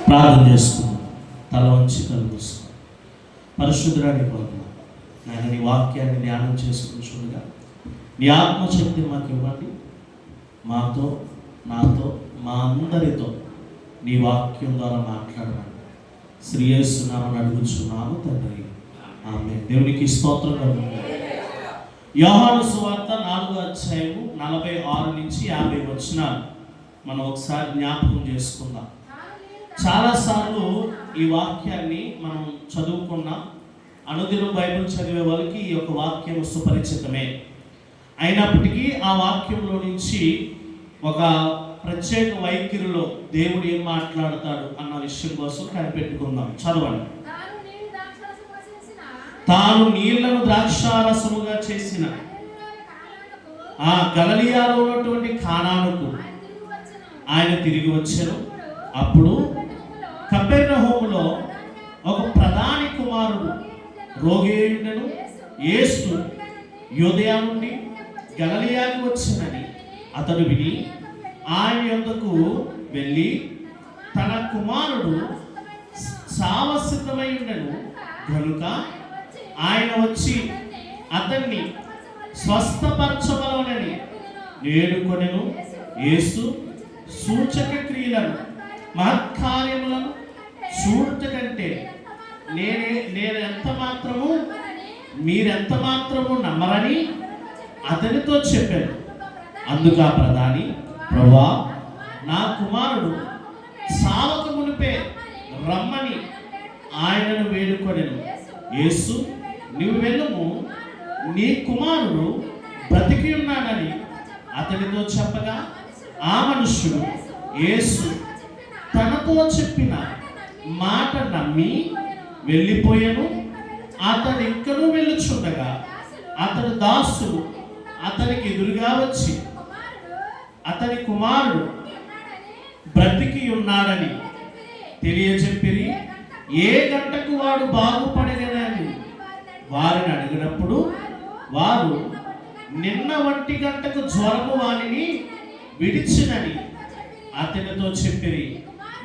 ప్రార్థన చేసుకున్నాం. తల వంచి కళ్ళు మూసుకున్నాం. పరిశుద్ధురాని కొరకు నాయన నీ వాక్యాన్ని ధ్యానం చేసుకుని చూడగా నీ ఆత్మశక్తిని మాకు ఇవ్వండి. మాతో, నాతో, మా అందరితో నీ వాక్యం ద్వారా మాట్లాడమని శ్రీ యేసు నామమున అడుగుచున్నాము తండ్రి, ఆమేన్. దేవునికి స్తోత్రం కలుగును. యోహాను సువార్త 4వ అధ్యాయము 46 నుంచి 50 వచనాలు మనం ఒకసారి జ్ఞాపకం చేసుకుందాం. చాలాసార్లు ఈ వాక్యాన్ని మనం చదువుకున్నాం. అనుదినం బైబిల్ చదివే వాళ్ళకి ఈ యొక్క వాక్యం సుపరిచితమే. అయినప్పటికీ ఆ వాక్యంలో నుంచి ఒక ప్రత్యేక వైఖరిలో దేవుడు ఏం మాట్లాడతాడు అన్న విషయం కోసం కనిపెట్టుకుందాం. చదవండి. తాను నీళ్లను ద్రాక్షారసముగా చేసిన ఆ గలిలయలో ఉన్నటువంటి కానానుకు ఆయన తిరిగి వచ్చారు. అప్పుడు కపెర్నహూములో ఒక ప్రధాని కుమారుడు రోగియుండెను. యేసు యూదయ నుండి గలిలయకు వచ్చినని అతడు విని ఆయన యొద్దకు వెళ్ళి తన కుమారుడు సావసిద్ధమై ఉండెను కనుక ఆయన వచ్చి అతన్ని స్వస్థపరచవలెనని వేడుకొనెను. యేసు సూచక క్రియలను మహత్కార్యములను చూడుట కంటే మీరెంత మాత్రము నమ్మరని అతనితో చెప్పాను. అందుకు ఆ ప్రధాని, ప్రభువా, నా కుమారుడు సావక మునిపే రమ్మని ఆయనను వేడుకొనెను. యేసు, నీవు వెళ్ళుము, నీ కుమారుడు బ్రతికి ఉన్నాడని అతనితో చెప్పగా ఆ మనుష్యుడు యేసు తనతో చెప్పిన మాట నమ్మి వెళ్ళిపోయాను. అతడు ఇంకనూ వెళ్ళుచుండగా అతడు దాసుడు అతనికి ఎదురుగా వచ్చి అతని కుమారుడు బ్రతికి ఉన్నాడని తెలియజెప్పిరి. ఏ గంటకు వాడు బాగుపడగలని వారిని అడిగినప్పుడు వారు నిన్న 1 గంటకు జ్వరము వానిని విడిచినని అతనితో చెప్పిరి.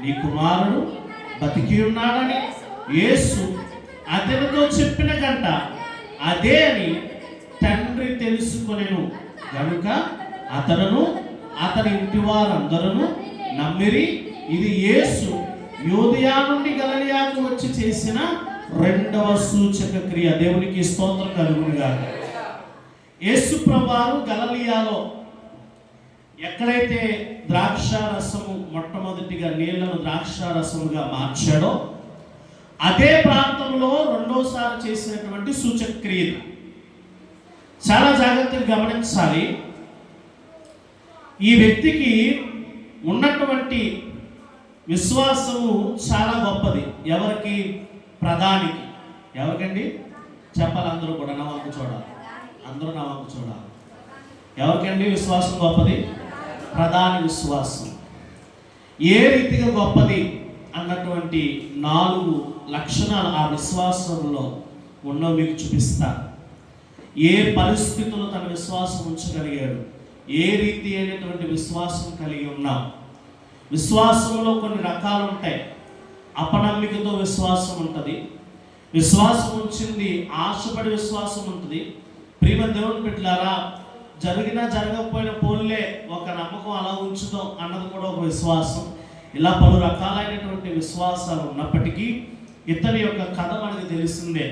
నీ కుమారుడు బతికి ఉన్నాడని యేసు అతనితో చెప్పిన గంట అదే అని తండ్రి తెలుసుకొనెను గనుక అతడును అతని ఇంటి వారందరూ నమ్మిరి. ఇది యేసు యూదయ నుండి గలిలయకు వచ్చి చేసిన 2వ సూచక క్రియ. దేవునికి స్తోత్రం కలుగును గాక. యేసు ప్రభువారు గలిలయలో ఎక్కడైతే ద్రాక్షారసము మొట్టమొదటిగా నీళ్లను ద్రాక్షారసముగా మార్చాడో అదే ప్రాంతంలో 2వసారి చేసినటువంటి సూచక క్రియలు. చాలా జాగ్రత్తగా గమనించాలి. ఈ వ్యక్తికి ఉన్నటువంటి విశ్వాసము చాలా గొప్పది. ఎవరికి? ప్రధానికి. ఎవరికండి? చెప్పాలి అందరూ కూడా. నా వంక చూడాలి. అందరూ నా వంక చూడాలి. ఎవరికండి విశ్వాసం గొప్పది? ప్రధాని విశ్వాసం. ఏ రీతిగా గొప్పది అన్నటువంటి 4 లక్షణాలు ఆ విశ్వాసంలో ఉన్నో మీకు చూపిస్తా. ఏ పరిస్థితుల్లో తన విశ్వాసం ఉంచగలిగాడు, ఏ రీతి అయినటువంటి విశ్వాసం కలిగి ఉన్నాం. విశ్వాసంలో కొన్ని రకాలు ఉంటాయి. అపనమ్మికతో విశ్వాసం ఉంటుంది, విశ్వాసం ఉంచింది ఆశపడి విశ్వాసం ఉంటుంది. ప్రియ దేవుని బిడ్డలారా, జరిగినా జరగకపోయినా పోన్లే ఒక నమ్మకం అలా ఉంచుదాం అన్నది కూడా ఒక విశ్వాసం. ఇలా పలు రకాలైనటువంటి విశ్వాసాలు ఉన్నప్పటికీ ఇతని యొక్క కథ మనకి తెలిసిందే.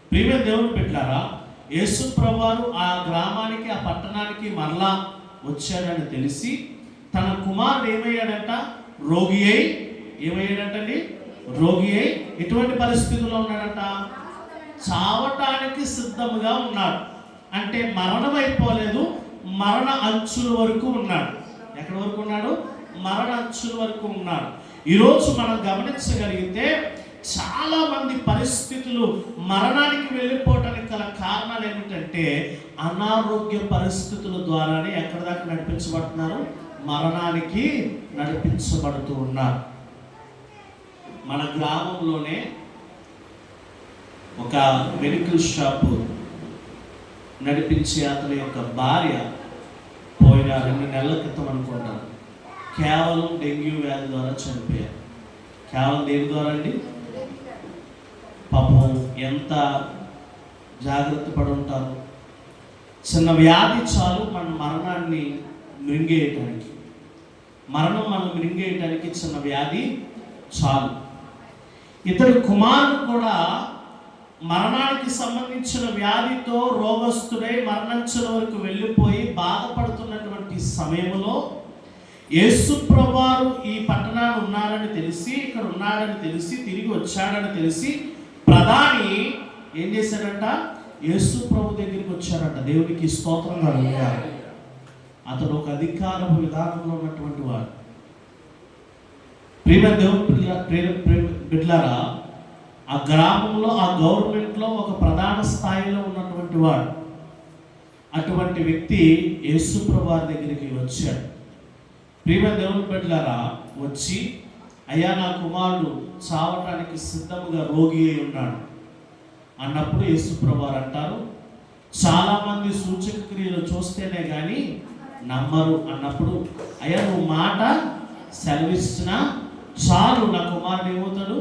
ప్రియ దేవుని బిడ్డలారా, యేసు ప్రభువారు ఆ గ్రామానికి ఆ పట్టణానికి మరలా వచ్చాడని తెలిసి తన కుమారుడు ఏమయ్యాడంట? రోగి అయి. ఏమయ్యాడంటండి? రోగి అయి. ఎటువంటి పరిస్థితుల్లో ఉన్నాడంట? చావటానికి సిద్ధముగా ఉన్నాడు. అంటే మరణం అయిపోలేదు, మరణ అంచుల వరకు ఉన్నాడు. ఎక్కడి వరకు ఉన్నాడు? మరణ అంచుల వరకు ఉన్నాడు. ఈరోజు మనం గమనించగలిగితే చాలా మంది పరిస్థితులు మరణానికి వెళ్ళిపోవటానికి గల కారణాలు ఏమిటంటే అనారోగ్య పరిస్థితుల ద్వారానే ఎక్కడి దాకా నడిపించబడుతున్నారు? మరణానికి నడిపించబడుతూ ఉన్నారు. మన గ్రామంలోనే ఒక మెడికల్ షాపు నడిపించే అతని యొక్క భార్య పోయిన 2 నెలల క్రితం అనుకుంటాను కేవలం డెంగ్యూ వ్యాధి ద్వారా చనిపోయారు. కేవలం దేని ద్వారా అండి? పాపం ఎంత జాగ్రత్త పడి ఉంటారు. చిన్న వ్యాధి చాలు మన మరణాన్ని మృంగేయటానికి, మరణం మనం మృంగేయటానికి చిన్న వ్యాధి చాలు. ఇతడు కుమారుడు కూడా మరణానికి సంబంధించిన వ్యాధితో రోగస్తుడై మరణించిన వరకు వెళ్ళిపోయి బాధపడుతున్నటువంటి సమయంలో యేసు ప్రభువారు ఈ పట్టణాన్ని ఉన్నారని తెలిసి, ఇక్కడ ఉన్నాడని తెలిసి, తిరిగి వచ్చాడని తెలిసి ప్రధాని ఏం చేశాడంట? యేసు ప్రభు దగ్గరికి వచ్చాడంట. దేవునికి స్తోత్రం కలుగుగాక. అతడు ఒక అధికార విధానంలో ఉన్నటువంటి వాడు. ప్రేమ దేవుని బిడ్డలారా, ఆ గ్రామంలో, ఆ గవర్నమెంట్లో ఒక ప్రధాన స్థాయిలో ఉన్నటువంటి వాడు. అటువంటి వ్యక్తి యేసు ప్రభు వారి దగ్గరికి వచ్చాడు. ప్రేమ దేవుని బిడ్డలారా, వచ్చి అయ్యా నా కుమారుడు చావటానికి సిద్ధముగా రోగి అయి ఉన్నాడు అన్నప్పుడు యేసు ప్రభు వారు అంటారు, చాలామంది సూచక క్రియలు చూస్తేనే కానీ నమ్మరు అన్నప్పుడు, అయ్యా నువ్వు మాట సెలవిస్తున్నా చాలు, నా కుమారుడు ఏమవుతాడు?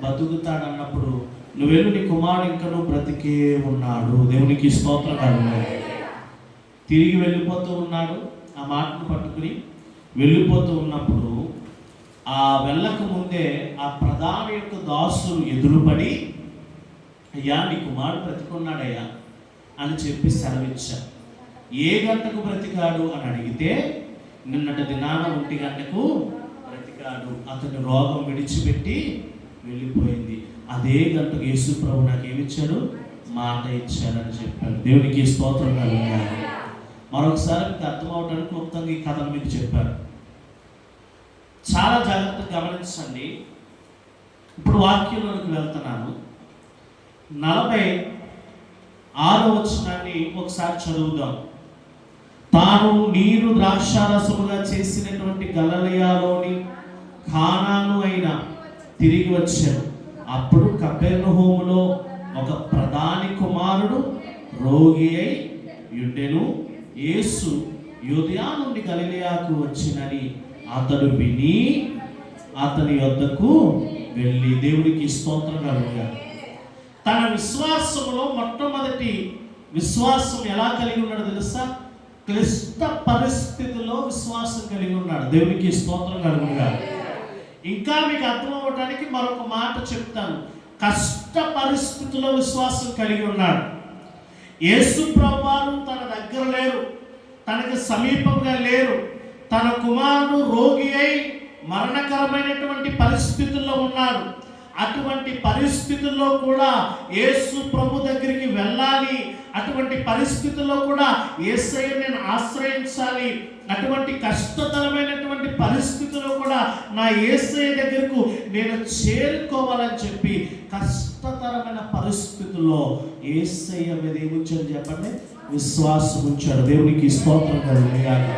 బతుకుతాడు అన్నప్పుడు, నువ్వు వెళ్ళు, నీ కుమారుడు ఇంకనూ బ్రతికే ఉన్నాడు. దేవునికి స్తోత్రం కలుగుగాక. తిరిగి వెళ్ళిపోతూ ఉన్నాడు. ఆ మాటను పట్టుకుని వెళ్ళిపోతూ ఉన్నప్పుడు ఆ వెళ్ళక ముందే ఆ ప్రధాని యొక్క దాసులు ఎదురుపడి, అయ్యా నీ కుమారుడు బ్రతికున్నాడయ్యా అని చెప్పి సెలవిచ్చారు. ఏ గంటకు బ్రతికాడు అని అడిగితే, నిన్నటి దినాన 1 గంటకు బ్రతికాడు, అతని రోగం విడిచిపెట్టి వెళ్ళిపోయింది. అదే గంటకు యేసు ప్రభు నాకు ఏమిచ్చాడు? మాట ఇచ్చారని చెప్పాడు. దేవునికి స్తోత్రం కలుగుగాక. మరొకసారి మీకు అర్థమవడానికి క్లుప్తంగా ఈ కథను మీకు చెప్పారు. చాలా జాగ్రత్తగా గమనించండి. ఇప్పుడు వాక్యంలోకి వెళ్తున్నాను. 46వ వచనాన్ని ఒకసారి చదువుదాం. తాను నీరు ద్రాక్షారసముగా చేసినటువంటి గలిలయలోని కానాను అయిన తిరిగి వచ్చాను. అప్పుడు కపెర్నహూములో ఒక ప్రధాని కుమారుడు రోగి అయి యుండెను. యేసు యూదయ నుండి గలిలయకు వచ్చినని అతడు విని అతని యొద్దకు వెళ్ళి, దేవునికి స్తోత్రం కలుగుగాక. తన విశ్వాసంలో మొట్టమొదటి విశ్వాసం ఎలా కలిగి ఉన్నాడో తెలుసా? క్లిష్ట పరిస్థితుల్లో విశ్వాసం కలిగి ఉన్నాడు. దేవునికి స్తోత్రం కలుగుగాక. ఇంకా మీకు అర్థం అవ్వడానికి మరొక మాట చెప్తాను. కష్ట పరిస్థితుల్లో విశ్వాసం కలిగి ఉన్నాడు. యేసు ప్రభువారు తన దగ్గర లేరు, తనకి సమీపంగా లేరు. తన కుమారుడు రోగి అయి మరణకరమైనటువంటి పరిస్థితుల్లో ఉన్నాడు. అటువంటి పరిస్థితుల్లో కూడా యేసు ప్రభు దగ్గరికి వెళ్ళాలి. అటువంటి పరిస్థితుల్లో కూడా యేసయ్యను నేను ఆశ్రయించాలి. అటువంటి కష్టతరమైనటువంటి పరిస్థితుల్లో కూడా నా యేసయ్య దగ్గరకు నేను చేరుకోవాలని చెప్పి కష్టతరమైన పరిస్థితుల్లో యేసయ్య మీద ఏముంచాడు చెప్పండి? విశ్వాసం ఉంచాడు. దేవునికి స్తోత్రం కలుగుగాక.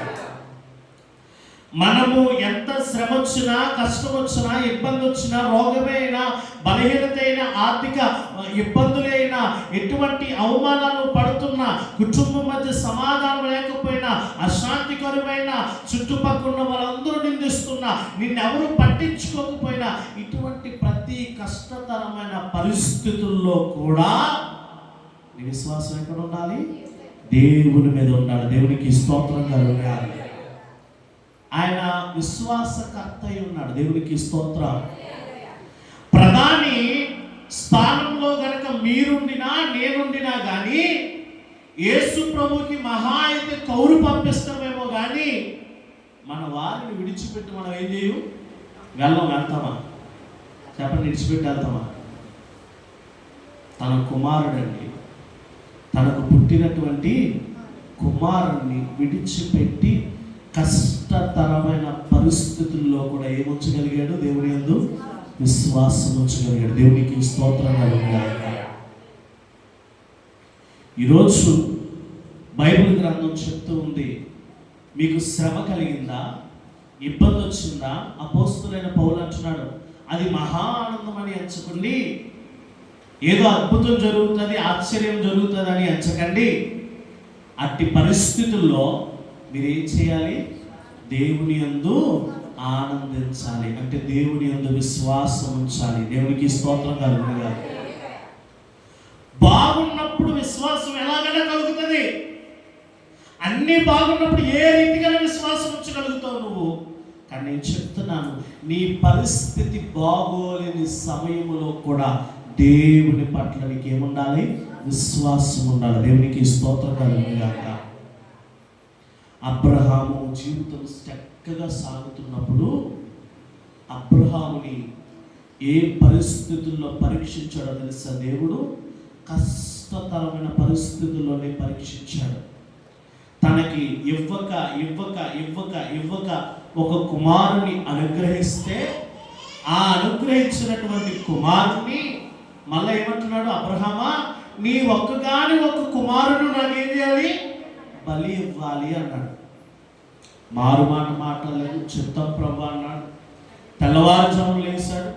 మనము ఎంత శ్రమ వచ్చినా, కష్టం వచ్చినా, ఇబ్బంది వచ్చినా, రోగమే అయినా, బలహీనత అయినా, ఆర్థిక ఇబ్బందులైనా, ఎటువంటి అవమానాలు పడుతున్నా, కుటుంబం మధ్య సమాధానం లేకపోయినా, అశాంతికరమైన చుట్టుపక్కల వాళ్ళందరూ నిందిస్తున్నా, నిన్నెవరు పట్టించుకోకపోయినా, ఇటువంటి ప్రతి కష్టతరమైన పరిస్థితుల్లో కూడా నీ విశ్వాసం ఎక్కడ ఉండాలి? దేవుని మీద ఉండాలి. దేవునికి స్తోత్రం కలుగుగాక. ఆయన విశ్వాసకర్త అయి ఉన్నాడు. దేవునికి స్తోత్రం. ప్రధాని స్థానంలో గనక మీరుండినా నేనుండినా కానీ యేసు ప్రభుకి మహా అయితే కౌరు పంపిస్తామేమో కానీ మన వారిని విడిచిపెట్టి మనం ఏం చేయు? వెళ్తామా? చెప్పండి, విడిచిపెట్టి వెళ్తామా? తన కుమారుడండి, తనకు పుట్టినటువంటి కుమారుణ్ణి విడిచిపెట్టి కష్టతరమైన పరిస్థితుల్లో కూడా ఏముంచగలిగాడు? దేవుని యందు విశ్వాసం ఉంచగలిగాడు. దేవునికి స్తోత్రం కలుగుగాక. ఈరోజు బైబిల్ గ్రంథం చెప్తూ ఉంది, మీకు శ్రమ కలిగిందా, ఇబ్బంది వచ్చిందా? అపోస్తులైన పౌలు అంటున్నాడు, అది మహా ఆనందం అని ఎంచకండి. ఏదో అద్భుతం జరుగుతుంది, ఆశ్చర్యం జరుగుతుంది అని ఎంచకండి. అట్టి పరిస్థితుల్లో మీరు ఏం చేయాలి? దేవుని యందు ఆనందించాలి. అంటే దేవుని యందు విశ్వాసం ఉంచాలి. దేవునికి స్తోత్రం కలుగునుగా. బాగున్నప్పుడు విశ్వాసం ఎలాగైనా కలుగుతుంది. అన్నీ బాగున్నప్పుడు ఏ రీతిగా విశ్వాసం ఉంచగలుగుతావు నువ్వు? కానీ నేను చెప్తున్నాను, నీ పరిస్థితి బాగోలేని సమయంలో కూడా దేవుని పట్ల నీకు ఏముండాలి? విశ్వాసం ఉండాలి. దేవునికి స్తోత్రం కలుగునుగాక. అబ్రహాము జీవితం చక్కగా సాగుతున్నప్పుడు అబ్రహాముని ఏ పరిస్థితుల్లో పరీక్షించాడో తెలుసా? దేవుడు కష్టతరమైన పరిస్థితుల్లోనే పరీక్షించాడు. తనకి ఇవ్వక ఇవ్వక ఇవ్వక ఇవ్వక ఒక కుమారుని అనుగ్రహిస్తే ఆ అనుగ్రహించినటువంటి కుమారుని మళ్ళీ ఏమంటున్నాడు? అబ్రహామా, నీ ఒక్కగాని ఒక కుమారుడు నాకేం చేయాలి? బలి ఇవ్వాలి అన్నాడు. మారు మాట మాట్లాడలేదు. చిత్తం ప్రభు అన్నాడు. తెల్లవారుజాములు లేచాడు.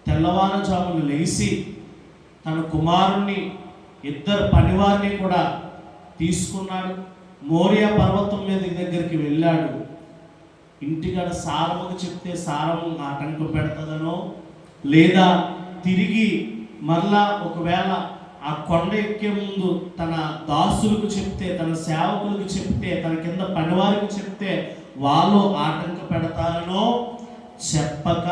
తెల్లవారుజాములు లేచి తన కుమారుణ్ణి, ఇద్దరు పనివారిని కూడా తీసుకున్నాడు. మోరియా పర్వతం మీద దగ్గరికి వెళ్ళాడు. ఇంటికాడ సారముకు చెప్తే సారము ఆటంకం పెడతదనో, లేదా తిరిగి మరలా ఒకవేళ ఆ కొండ ఎక్కే ముందు తన దాసులకు చెప్తే, తన సేవకులకు చెప్తే, తన కింద పనివారికి చెప్తే వాళ్ళు ఆటంక పెడతారనో చెప్పక,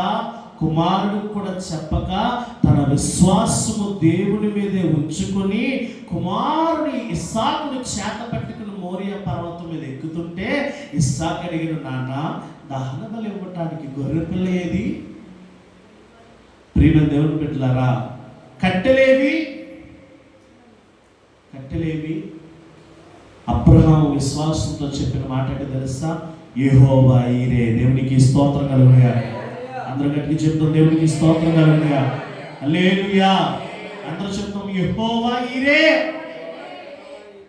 కుమారుడికి కూడా చెప్పక తన విశ్వాసము దేవుని మీదే ఉంచుకొని కుమారుని ఇస్సాకుని చేత పెట్టుకుని మోరియా పర్వతం మీద ఎక్కుతుంటే ఇస్సాకు అడిగిన, నాన్న, దహన బలి ఇవ్వటానికి గొర్రె పిల్ల ఏది? ప్రియమైన దేవుని బిడ్డలారా, కట్టెలేవి? అబ్రహాము విశ్వాసంతో చెప్పిన మాట ఏంటో తెలుసా? యెహోవా ఈరే. దేవునికి స్తోత్రం కలుగునుగాక. అందరూ గట్టిగా చెప్తాం, దేవునికి స్తోత్రం కలుగునుగాక. హల్లెలూయా. అందరూ చెప్తాం, యెహోవా ఈరే.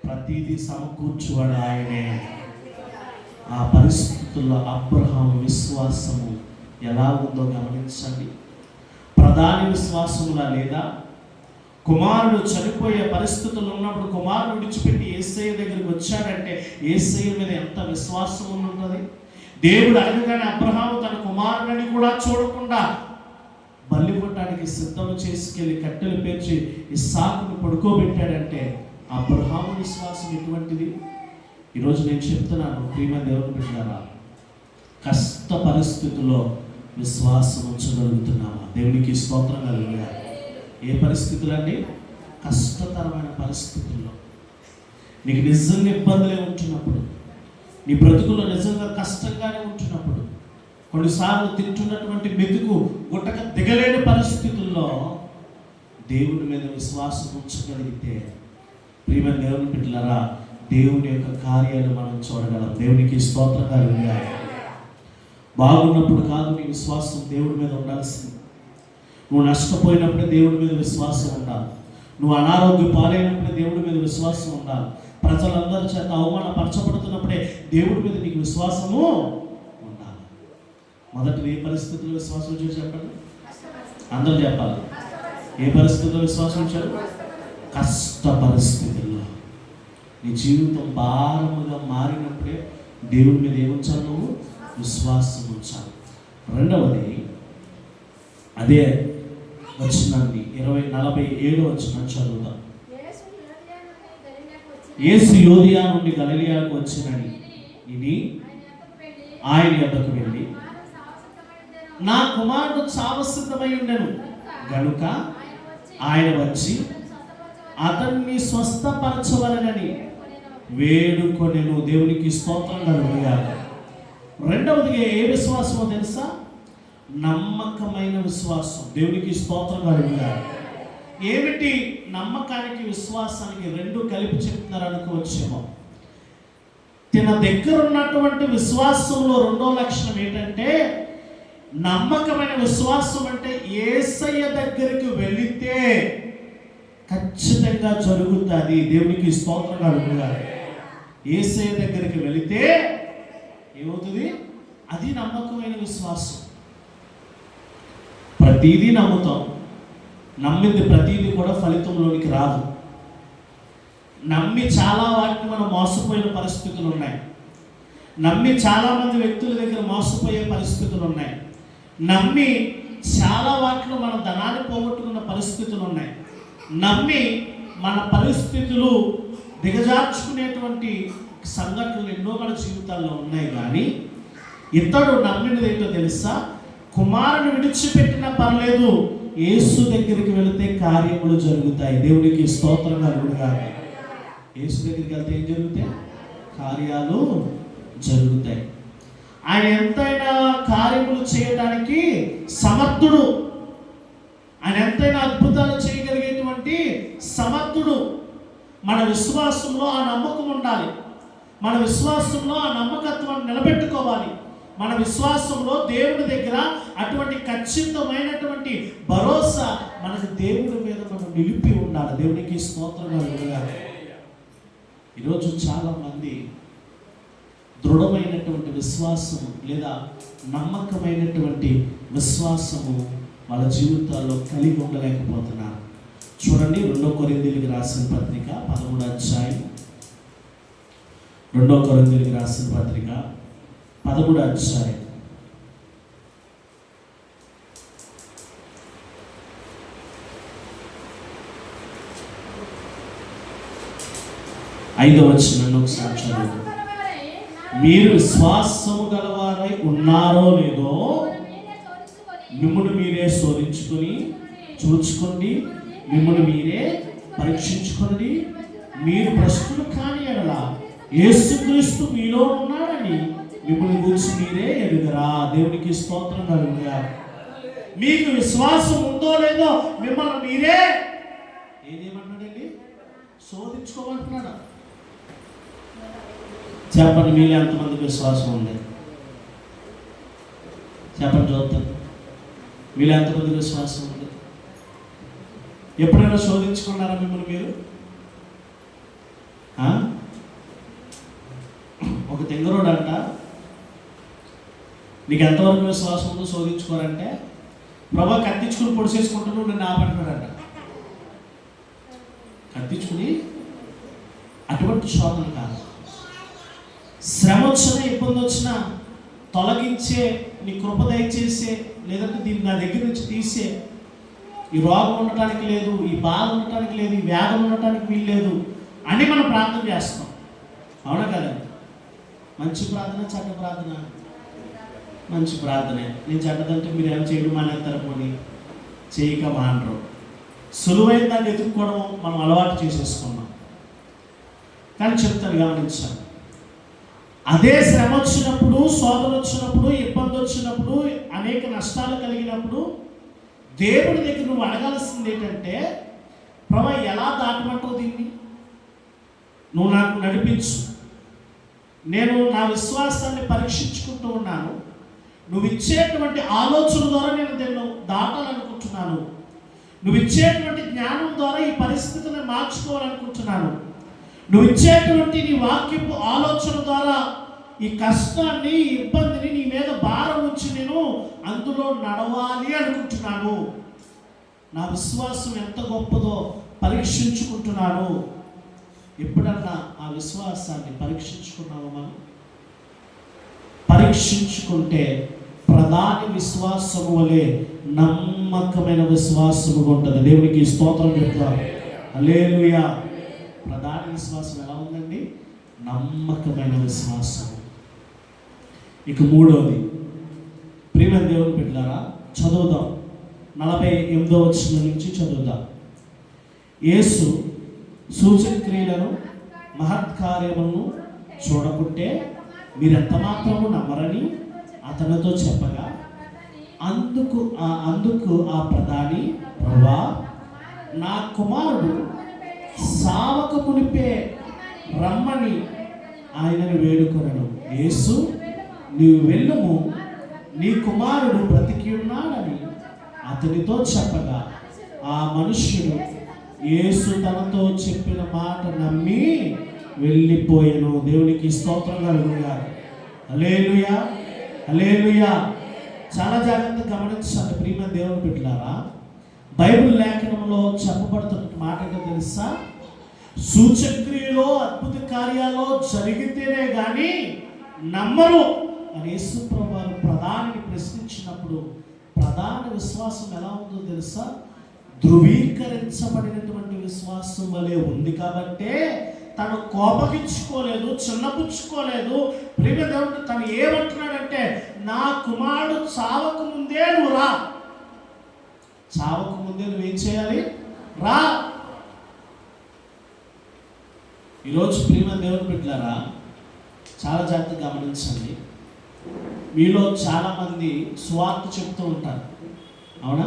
ప్రతిదీ సమకూర్చువాడు ఆయనే. ఆ పరిస్థితుల్లో అబ్రహాము విశ్వాసము ఎలా ఉందో గమనించండి. ప్రధాని విశ్వాసములా లేదా? కుమారుడు చనిపోయే పరిస్థితులు ఉన్నప్పుడు కుమారుడు విడిచిపెట్టి యేసయ్య దగ్గరికి వచ్చాడంటే యేసయ్య మీద ఎంత విశ్వాసం ఉంటుంది. దేవుడు అడగగానే అబ్రహాము తన కుమారుడిని కూడా చూడకుండా బలివ్వటానికి సిద్ధం చేసుకెళ్ళి కట్టెలు పేర్చి ఇస్సాకును పడుకోబెట్టాడంటే అబ్రహాము విశ్వాసం ఎటువంటిది? ఈరోజు నేను చెప్తున్నాను, ప్రియమైన దేవుని బిడ్డలారా, కష్ట పరిస్థితుల్లో విశ్వాసం ఉంచగలుగుతున్నావా? దేవునికి స్తోత్రం కలుగునుగాక. ఏ పరిస్థితులండి? కష్టతరమైన పరిస్థితుల్లో, నీకు నిజంగా ఇబ్బందులే ఉంటున్నప్పుడు, నీ బ్రతుకులో నిజంగా కష్టంగానే ఉంటున్నప్పుడు, కొన్నిసార్లు తింటున్నటువంటి మెతుకు గుట్టక దిగలేని పరిస్థితుల్లో దేవుని మీద విశ్వాసం ఉంచగలిగితే, ప్రియమైన దేవుని బిడ్డలారా, దేవుని యొక్క కార్యాలు మనం చూడగలం. దేవునికి స్తోత్రం కలుగునుగాక. బాగున్నప్పుడు కాదు నీ విశ్వాసం దేవుడి మీద ఉండాల్సింది. నువ్వు నష్టపోయినప్పుడే దేవుడి మీద విశ్వాసం ఉండాలి. నువ్వు అనారోగ్య పాలైనప్పుడే దేవుడి మీద విశ్వాసం ఉండాలి. ప్రజలందరి చేత అవమానపరచబడుతున్నప్పుడే దేవుడి మీద నీకు విశ్వాసము ఉండాలి. మొదటి ఏ పరిస్థితుల్లో విశ్వాసం వచ్చారు చెప్పండి? అందరూ చెప్పాలి. ఏ పరిస్థితుల్లో విశ్వాసం వచ్చారు? కష్ట పరిస్థితుల్లో. నీ జీవితం భారముగా మారినప్పుడే దేవుడి మీద ఏముంచాలి? నువ్వు విశ్వాసం ఉంచాలి. రెండవది అదే వచనాన్ని 47 వచనం చదువుతాం. యేసు యోదియా నుండి గలిలయకు వచ్చినని ఇది ఆయన యొద్దకు వెళ్ళి, నా కుమారుడు చావసిద్ధమై ఉండెను గనుక ఆయన వచ్చి అతన్ని స్వస్థపరచవలెనని వేడుకొనెను. దేవునికి స్తోత్రం కలుగునుగాక. రెండవదిగా ఏ విశ్వాసమో తెలుసా? నమ్మకమైన విశ్వాసం. దేవునికి స్తోత్రం కలుగునుగాక. ఏమిటి నమ్మకానికి విశ్వాసానికి రెండు కలిపి చెప్తున్నారు అనుకోవచ్చేమో. తన దగ్గర ఉన్నటువంటి విశ్వాసంలో రెండో లక్షణం ఏంటంటే, నమ్మకమైన విశ్వాసం అంటే యేసయ్య దగ్గరికి వెళితే ఖచ్చితంగా జరుగుతుంది. దేవునికి స్తోత్రం కలుగునుగాక. యేసయ్య దగ్గరికి వెళితే ఏమవుతుంది? అది నమ్మకమైన విశ్వాసం. ప్రతిదీ నమ్ముతాం, నమ్మింది ప్రతిదీ కూడా ఫలితంలోనికి రాదు. నమ్మి చాలా వాటిని మనం మోసపోయిన పరిస్థితులు ఉన్నాయి. నమ్మి చాలామంది వ్యక్తుల దగ్గర మోసపోయే పరిస్థితులు ఉన్నాయి. నమ్మి చాలా వాటిలో మన ధనాన్ని పోగొట్టుకున్న పరిస్థితులు ఉన్నాయి. నమ్మి మన పరిస్థితులు దిగజార్చుకునేటువంటి సంఘటనలు ఎన్నో మన జీవితాల్లో ఉన్నాయి. కానీ ఇతడు నమ్మినది ఏంటో తెలుసా? కుమారుని విడిచిపెట్టినా పర్లేదు, యేసు దగ్గరికి వెళితే కార్యములు జరుగుతాయి. దేవునికి స్తోత్రం కలుగునుగా. యేసు దగ్గరికి వెళ్తే ఏం జరుగుతాయి? కార్యాలు జరుగుతాయి. ఆయన ఎంతైనా కార్యములు చేయడానికి సమర్థుడు. ఆయన ఎంతైనా అద్భుతాలు చేయగలిగేటువంటి సమర్థుడు. మన విశ్వాసంలో ఆ నమ్మకం ఉండాలి. మన విశ్వాసంలో ఆ నమ్మకత్వాన్ని నిలబెట్టుకోవాలి. మన విశ్వాసంలో దేవుడి దగ్గర అటువంటి ఖచ్చితమైనటువంటి భరోసా మనకు దేవుడి మీద మనం నిలిపి ఉండాలి. దేవునికి స్తోత్రం కలుగునుగాక. ఈరోజు చాలామంది దృఢమైనటువంటి విశ్వాసము లేదా నమ్మకమైనటువంటి విశ్వాసము వాళ్ళ జీవితాల్లో కలిగి ఉండలేకపోతున్నారు. చూడండి, 2 కొరింథీయులకు రాసిన పత్రిక 13వ అధ్యాయం. 2 కొరింథీయులకు రాసిన పత్రిక 13వ అధ్యాయం 5వ వచనాన్ని ఒకసారి చదువు. మీరు విశ్వాసము గలవారై ఉన్నారో లేదో మిమ్మల్ని మీరే శోధించుకొని చూచుకోండి, మిమ్మల్ని మీరే పరీక్షించుకోండి. మీరు భ్రష్టులు కాని యెడల యేసుక్రీస్తు మీలో ఉన్నాడని మిమ్మల్ని గురించి మీరే ఎరుగరా. దేవునికి స్తోత్రం కలుగునుగాక. మీకు విశ్వాసం ఉందో లేదో మిమ్మల్ని మీరే ఏం చేయమంటున్నాడండి? శోధించుకోమంటున్నాడు. చెప్పండి, మీలో ఎంతమందికి విశ్వాసం ఉంది? చెప్పండి చూద్దాం. మీలో ఎంతమందికి విశ్వాసం ఉంది? ఎప్పుడైనా శోధించుకున్నారా మిమ్మల్ని మీరు? ఒక తెంగరోడు అంట, నీకు ఎంతవరకు విశ్వాసం ఉందో శోధించుకోరంటే, ప్రభా కత్తించుకుని పొడిసేసుకుంటున్నావు నన్ను ఆపంటున్నాడంట. కత్తించుకుని అటువంటి శోధన కాదు. శ్రమ వచ్చినా, ఇబ్బంది వచ్చినా తొలగించే, నీ కృప దయచేసే, లేదంటే దీన్ని నా దగ్గర నుంచి తీసే, ఈ రోగం ఉండటానికి లేదు, ఈ బాధ ఉండటానికి లేదు, ఈ వ్యాధులు ఉండటానికి వీలు లేదు అని మనం ప్రార్థన చేస్తాం. అవునా కదండి? మంచి ప్రార్థన, చెడ్డ ప్రార్థన? మంచి ప్రార్థనే. నేను చెడ్డదంటే మీరు ఏం చేయడం మానేస్తారని చేయక మానరు. సులువైన దాన్ని ఎదుర్కోవడం మనం అలవాటు చేసేసుకున్నాం. కానీ చెప్తాను, గమనించాను. అదే శ్రమ వచ్చినప్పుడు, శోధన వచ్చినప్పుడు, ఇబ్బంది వచ్చినప్పుడు, అనేక నష్టాలు కలిగినప్పుడు దేవుడి దగ్గర నువ్వు అడగాల్సింది ఏంటంటే, ప్రభా ఎలా దాటమంటావు దీన్ని? నువ్వు నాకు నడిపించు. నేను నా విశ్వాసాన్ని పరీక్షించుకుంటూ ఉన్నాను. నువ్వు ఇచ్చేటువంటి ఆలోచన ద్వారా నేను దీన్ని దాటాలనుకుంటున్నాను. నువ్వు ఇచ్చేటువంటి జ్ఞానం ద్వారా ఈ పరిస్థితిని మార్చుకోవాలనుకుంటున్నాను. నువ్వు ఇచ్చేటువంటి నీ వాక్యపు ఆలోచన ద్వారా ఈ కష్టాన్ని, ఈ ఇబ్బందిని నీ మీద భారం ఉంచి నేను అందులో నడవాలి అనుకుంటున్నాను. నా విశ్వాసం ఎంత గొప్పదో పరీక్షించుకుంటున్నాను. ఎప్పుడన్నా ఆ విశ్వాసాన్ని పరీక్షించుకున్నాము మనం? పరీక్షించుకుంటే ప్రధాని విశ్వాసము వలె నమ్మకమైన విశ్వాసము ఉంటుంది. దేవునికి స్తోత్రం చెప్తారు. హల్లెలూయా. ప్రధాని విశ్వాసం ఎలా ఉందండి? నమ్మకమైన విశ్వాసం. ఇక 3వది, ప్రియమైన దేవుని బిడ్డలారా, చదువుదాం. 48వ వచనం నుంచి చదువుదాం. యేసు సూచక క్రియలను, మహత్కార్యములను చూడకుంటే మీరెంత మాత్రము నమ్మరని అతనితో చెప్పగా, అందుకు ఆ ప్రధాని, ప్రభువా, నా కుమారుడు సావక మునిపే రమ్మని ఆయనను వేడుకొనెను. యేసు, నీవు వెళ్ళుము, నీ కుమారుడు బ్రతికి ఉన్నాడని అతనితో చెప్పగా, ఆ మనుష్యుడు యేసు తనతో చెప్పిన మాట నమ్మి వెళ్ళిపోయాను. దేవునికి స్తోత్రం కలుగునుగాక. హల్లెలూయా, హల్లెలూయా. చాలా జాగ్రత్తగా గమనించండి ప్రియమైన దేవుని బిడ్డలారా. బైబిల్ లేఖనంలో చెప్పబడుతున్న మాట ఏంటో తెలుసా? సూచక్రియలో, అద్భుత కార్యాలు జరిగితేనే కానీ నమ్మరు అని యేసుప్రభు వారు ప్రధానిని ప్రశ్నించినప్పుడు ప్రధాన విశ్వాసం ఎలా ఉందో తెలుసా? ధృవీకరించబడినటువంటి విశ్వాసం వలె ఉంది. కాబట్టే తను కోపగించుకోలేదు, చిన్నపుచ్చుకోలేదు. ప్రేమ దేవుడు తను ఏమంటున్నాడంటే, నా కుమారుడు చావక ముందే నువ్వు రా, చావక ముందే నువ్వేం చేయాలి? రా. ఈరోజు ప్రేమ దేవుని బిడ్డలారా, చాలా జాగ్రత్తగా గమనించండి. మీలో చాలామంది సువార్త చెప్తూ ఉంటారు, అవునా?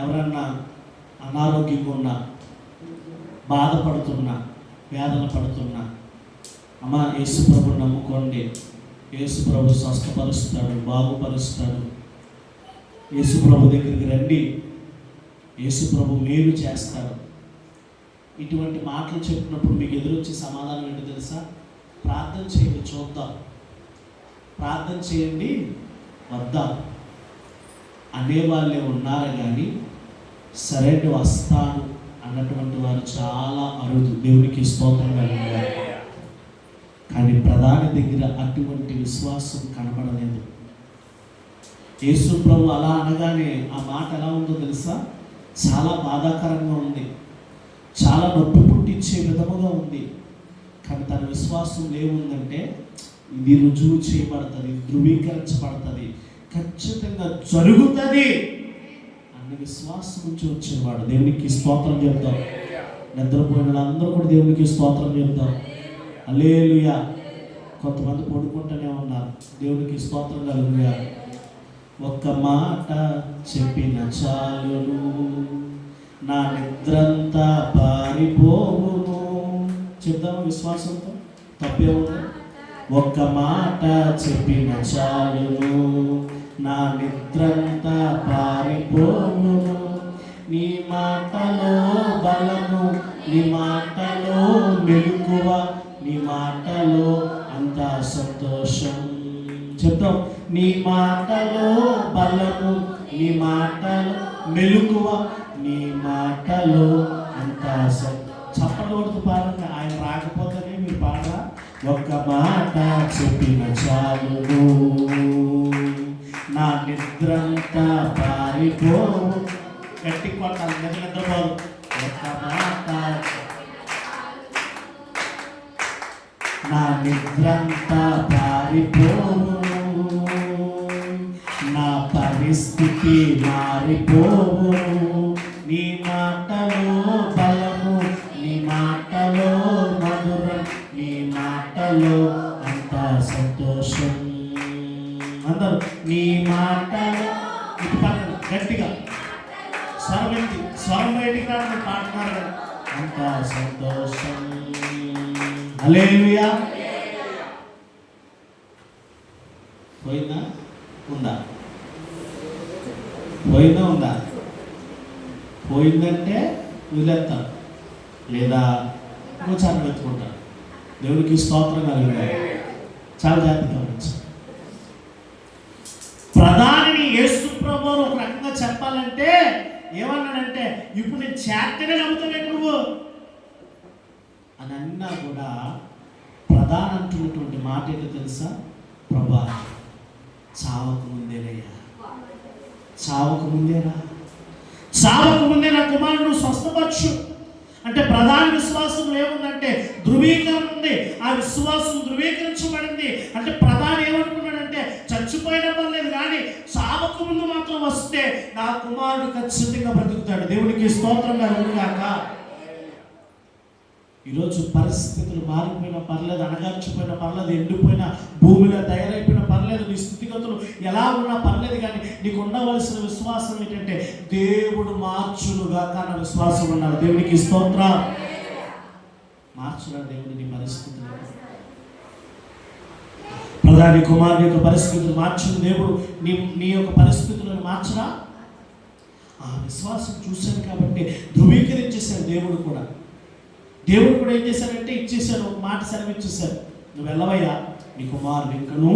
ఎవరన్నా అనారోగ్యంగా ఉన్నా, బాధపడుతున్నా, వేదన పడుతున్నా, అమ్మ యేసుప్రభు నమ్ముకోండి, యేసుప్రభు స్వస్థపరుస్తాడు, బాగుపరుస్తాడు, యేసుప్రభు దగ్గరికి రండి, యేసుప్రభు మేలు చేస్తాడు. ఇటువంటి మాటలు చెప్పినప్పుడు మీకు ఎదురొచ్చే సమాధానం ఏంటో తెలుసా? ప్రార్థన చేయండి చూద్దాం, ప్రార్థన చేయండి వద్దాం అనేవాళ్ళే ఉన్నారు. కానీ సరైన వస్తాను అన్నటువంటి వారు చాలా అరుదు. దేవునికి స్తోత్రం కలిగారు. కానీ ప్రధాని దగ్గర అటువంటి విశ్వాసం కనబడలేదు. యేసు ప్రభు అలా అనగానే ఆ మాట ఎలా ఉందో తెలుసా? చాలా బాధాకరంగా ఉంది, చాలా నొప్పి పుట్టించే విధముగా ఉంది. కానీ తన విశ్వాసం ఏముందంటే, ఇది రుజువు చేయబడుతుంది, ధృవీకరించబడుతుంది, ఖచ్చితంగా జరుగుతుంది అన్న విశ్వాసం నుంచి వచ్చేవాడు. దేవునికి స్తోత్రం చెప్తాం. నిద్రపోయిన వాళ్ళందరూ కూడా దేవునికి స్తోత్రం చెప్తాం. హల్లెలూయా. కొంతమంది పడుకుంటూనే ఉన్నారు. దేవునికి స్తోత్రం కలుగుయా. ఒక్క మాట చెప్పిన చాలును, నా నిద్రంతా పారిపోవును. చెప్తాము విశ్వాసంతో, తప్పే ఉంది. ఒక్క మాట చెప్పిన చాలును, నా నిద్రంతా పారిపోవును. నీ మాటలో బలము, నీ మాటలో మెలకువ, నీ మాటలో అంతా సంతోషం. చెప్తాం, నీ మాటలో బలము, నీ మాటలో మెలకువ, నీ మాటలో అంతా చప్పలతో పాడండి. ఆయన రాకపోతేనే మీరు పాడరా? ఒక్క మాట చెప్పిన చాలును, నా నిద్రంతా పారిపోవు. గట్టి కొట్టాలి, నిద్రపోరు. ఒక్క మాట, నా నిద్రంతా పారిపోవు, నా పరిస్థితి మారిపోవు. నీ మాటలో బలము, నీ మాటలో మధురం, నీ మాటలో అంతా సంతోషం. అందరూ నీ మాటలో గట్టిగా స్వరం బయటికి రావడం పాడుతున్నారు, అంతా సంతోషం. హల్లెలూయా. పోయిందా? ఉందా? పోయిందా? ఉందా? పోయిందంటే వదిలేస్తాం, లేదా ఇంకోసారి వెతుకుంటాం. దేవునికి స్తోత్రం కలిగారు. చాలా జాగ్రత్తగా గమనించు. ప్రధానిని యేసు ప్రభువును ఒక రకంగా చెప్పాలంటే ఏమన్నాడంటే, ఇప్పుడు నేను చేతనే నమ్ముతాను నువ్వు అని అన్నా కూడా ప్రధాన అంటున్నటువంటి మాట ఏంటో తెలుసా? ప్రభా చావక ముందేనయ్యా, చావక ముందేనా, చావక ముందే నా కుమారుడు స్వస్థపరచు అంటే ప్రధాన విశ్వాసం ఏముందంటే ధృవీకరణ ఉంది. ఆ విశ్వాసం ధృవీకరించబడింది అంటే ప్రధాని ఏమనుకున్నాడంటే, చచ్చిపోయిన పర్లేదు కానీ చావక ముందు మాత్రం వస్తే నా కుమారుడు ఖచ్చితంగా బ్రతుకుతాడు. దేవునికి స్తోత్రంగా ఉండుగాక. ఈరోజు పరిస్థితులు మారిపోయినా పర్లేదు, అణగార్చిపోయినా పర్లేదు, ఎండిపోయిన భూమిలో తయారైపోయినా పర్లేదు, నీ స్థితిగతులు ఎలా ఉన్నా పర్లేదు, కానీ నీకు ఉండవలసిన విశ్వాసం ఏంటంటే దేవుడు మార్చునుగా అన్న విశ్వాసం ఉన్నారు. దేవునికి స్తోత్రం. మార్చురా దేవుడు నీ పరిస్థితులు. ప్రధాని కుమారుని యొక్క పరిస్థితులు మార్చిన దేవుడు నీ యొక్క పరిస్థితులను మార్చరా? ఆ విశ్వాసం చూశాను కాబట్టి ధృవీకరించేశాడు దేవుడు కూడా. దేవుడు కూడా ఏం చేశాడంటే ఇచ్చేసాడు, ఒక మాట సెలవిచ్చేశాడు, నువ్వు వెళ్ళవయ్యా, నీ కుమారుడు ఇంకను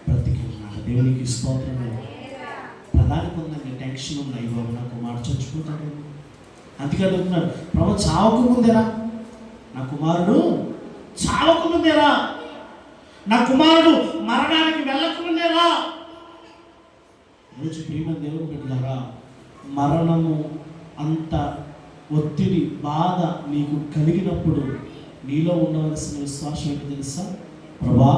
బ్రతికి ఉన్నాడు. దేవునికి స్తోత్రం. ప్రధానికి ఉందండి టెన్షన్ ఉన్నాయి, బాబు నా కుమారుడు చచ్చిపోతాడు. అందుకే అడుగుతున్నాడు, ప్రభు చావకు ముందేరా, నా కుమారుడు చావకు ముందేరా. నా కుమారుడు మరణానికి వెళ్ళకముందే రా. రోజు ప్రేమ దేవుని బిడ్డలారా, మరణము అంత ఒత్తిడి బాధ నీకు కలిగినప్పుడు నీలో ఉండవలసిన విశ్వాసం ఏంటి తెలుసా? ప్రభా,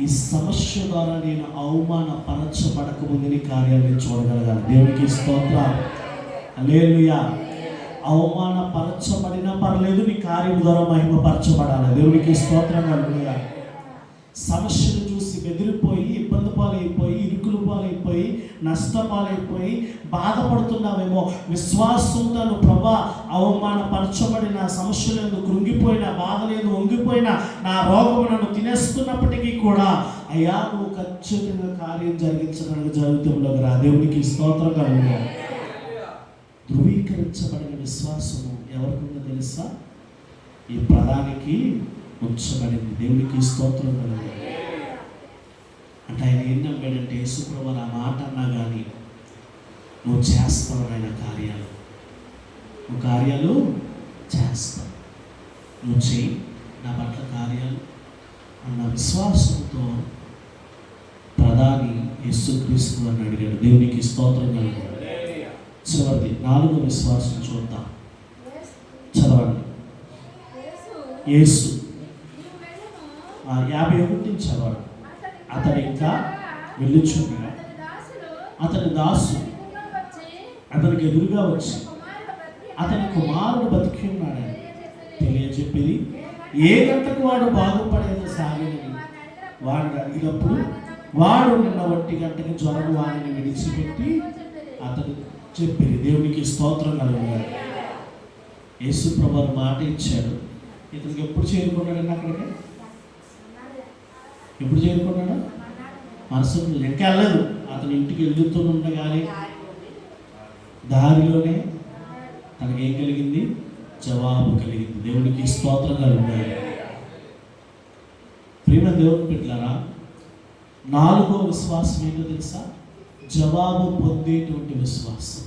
ఈ సమస్య ద్వారా నేను అవమానపరచబడక ముందు కార్యాలను చూడగలగాలి. దేవునికి స్తోత్రం, హల్లెలూయా. అవమానపరచబడినా పర్లేదు, నీ కార్యం ద్వారా మహిమపరచబడాలి. దేవునికి స్తోత్రం, హల్లెలూయా. సమస్యను చూసి బెదిరిపోయి, ఇబ్బంది పాలైపోయి, ఇరుకులు పాలైపోయి, నష్టపాలైపోయి బాధపడుతున్నావేమో. విశ్వాసంతో ప్రభా, అవమానపరచబడిన సమస్యలను కృంగిపోయిన, బాధలేదు వంగిపోయిన, నా రోగము నన్ను తినేస్తున్నప్పటికీ కూడా అయ్యా నువ్వు ఖచ్చితంగా కార్యం జరిగించడానికి జీవితంలోకి రా. దేవునికి స్తోత్రం కలుగుతుంది. ధృవీకరించబడిన విశ్వాసము ఎవరికుందో తెలుసా? ఈ ప్రధానికి ఉంచబడింది. దేవునికి స్తోత్రం కలుగుతుంది. అంటే ఆయన ఏం నమ్మాడంటే, యేసుప్రభు ఆ మాట అన్నా కానీ నువ్వు చేస్తావు ఆయన కార్యాలు, నువ్వు కార్యాలు చేస్తావు, నువ్వు చేయి నా పట్ల కార్యాలు అన్న విశ్వాసంతో ప్రధాని యేసుక్రీస్తు అని అడిగాడు. దేవునికి స్తోత్రం కలుగుతుంది. చివరిది 4వ విశ్వాసం చూద్దాం. చదవండి. యేసు 51 చదవండి. అతడు ఇంకా వెళ్ళుచుండగా అతని దాసు అతనికి ఎదురుగా వచ్చి అతని కుమారుడు బతికి ఉన్నాడని తెలియజెప్పింది. ఏ గంటకు వాడు బాగుపడేది సాగినని వాడు అడిగినప్పుడు వాడు నిన్న 1 గంటకి జ్వరం వాడిని విడిచిపెట్టి అతడు చెప్పింది. దేవునికి స్తోత్రం కలుగుతుంది. యేసు ప్రభువు మాట ఇచ్చాడు. ఇతనికి ఎప్పుడు చేరుకున్నాడండి? అక్కడికి ఎప్పుడు చేరుకున్నాడు? మనసుకు ఇంకా వెళ్ళలేదు. అతని ఇంటికి వెళ్తూ ఉండగానే దారిలోనే తనకి ఏం కలిగింది? జవాబు కలిగింది. దేవునికి స్తోత్రం కలుగుతుంది. ప్రేమ దేవుని బిడ్డలారా, 4వ విశ్వాసం ఏంటో తెలుసా? జవాబు పొందేటువంటి విశ్వాసం.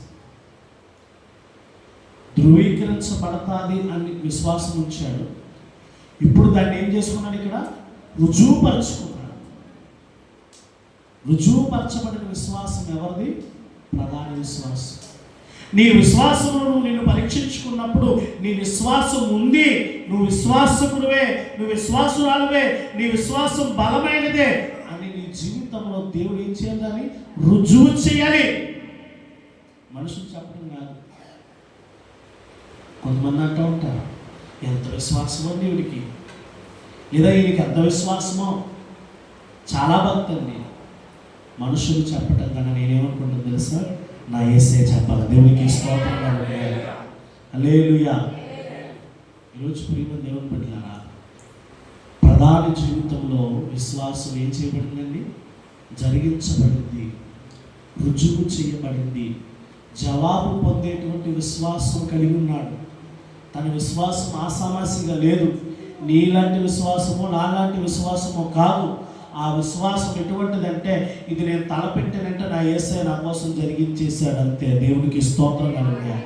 ధృవీకరించబడతాది అని విశ్వాసం ఉంచాడు. ఇప్పుడు దాన్ని ఏం చేసుకున్నాడు? ఇక్కడ రుజువుపరుచుకున్నాడు. రుజువుపరచబడిన విశ్వాసం ఎవరిది? ప్రధాన విశ్వాసం. నీ విశ్వాసమును నిన్ను పరీక్షించుకున్నప్పుడు నీ విశ్వాసం ఉంది, నువ్వు విశ్వాసకుడివే, నువ్వు విశ్వాసురాలువే, నీ విశ్వాసం బలమైనదే అని నీ జీవితంలో దేవుడు ఏం చేయాలని? రుజువు చేయాలి. మనుషులు చెప్పడం కాదు. కొంతమంది అంటూ ఉంటారు, ఎంత విశ్వాసమో దేవుడికి, లేదా ఈయనకి ఎంత విశ్వాసమో, చాలా భక్తి అండి. మనుషులు చెప్పటం కన్నా నేనేమనుకుంటాను తెలుసా? నా యేసే చెప్పాలి. దేవునికి స్తోత్రం కలుగుతుంది. హల్లెలూయా. ఈరోజు ప్రియ దేవుని బిడ్డలారా, ప్రధాన జీవితంలో విశ్వాసం ఏం చేయబడిందండి? జరిగించబడింది, రుజువు చేయబడింది. జవాబు పొందేటువంటి విశ్వాసం కలిగి ఉన్నాడు. తన విశ్వాసం ఆసామాసిగా లేదు. నీలాంటి విశ్వాసమో నాలాంటి విశ్వాసమో కాదు. ఆ విశ్వాసం ఎటువంటిదంటే, ఇది నేను తలపెట్టానంటే నా యేసయ్య నా కోసం జరిగించేశాడు అంతే. దేవునికి స్తోత్రం కలుగుతుంది.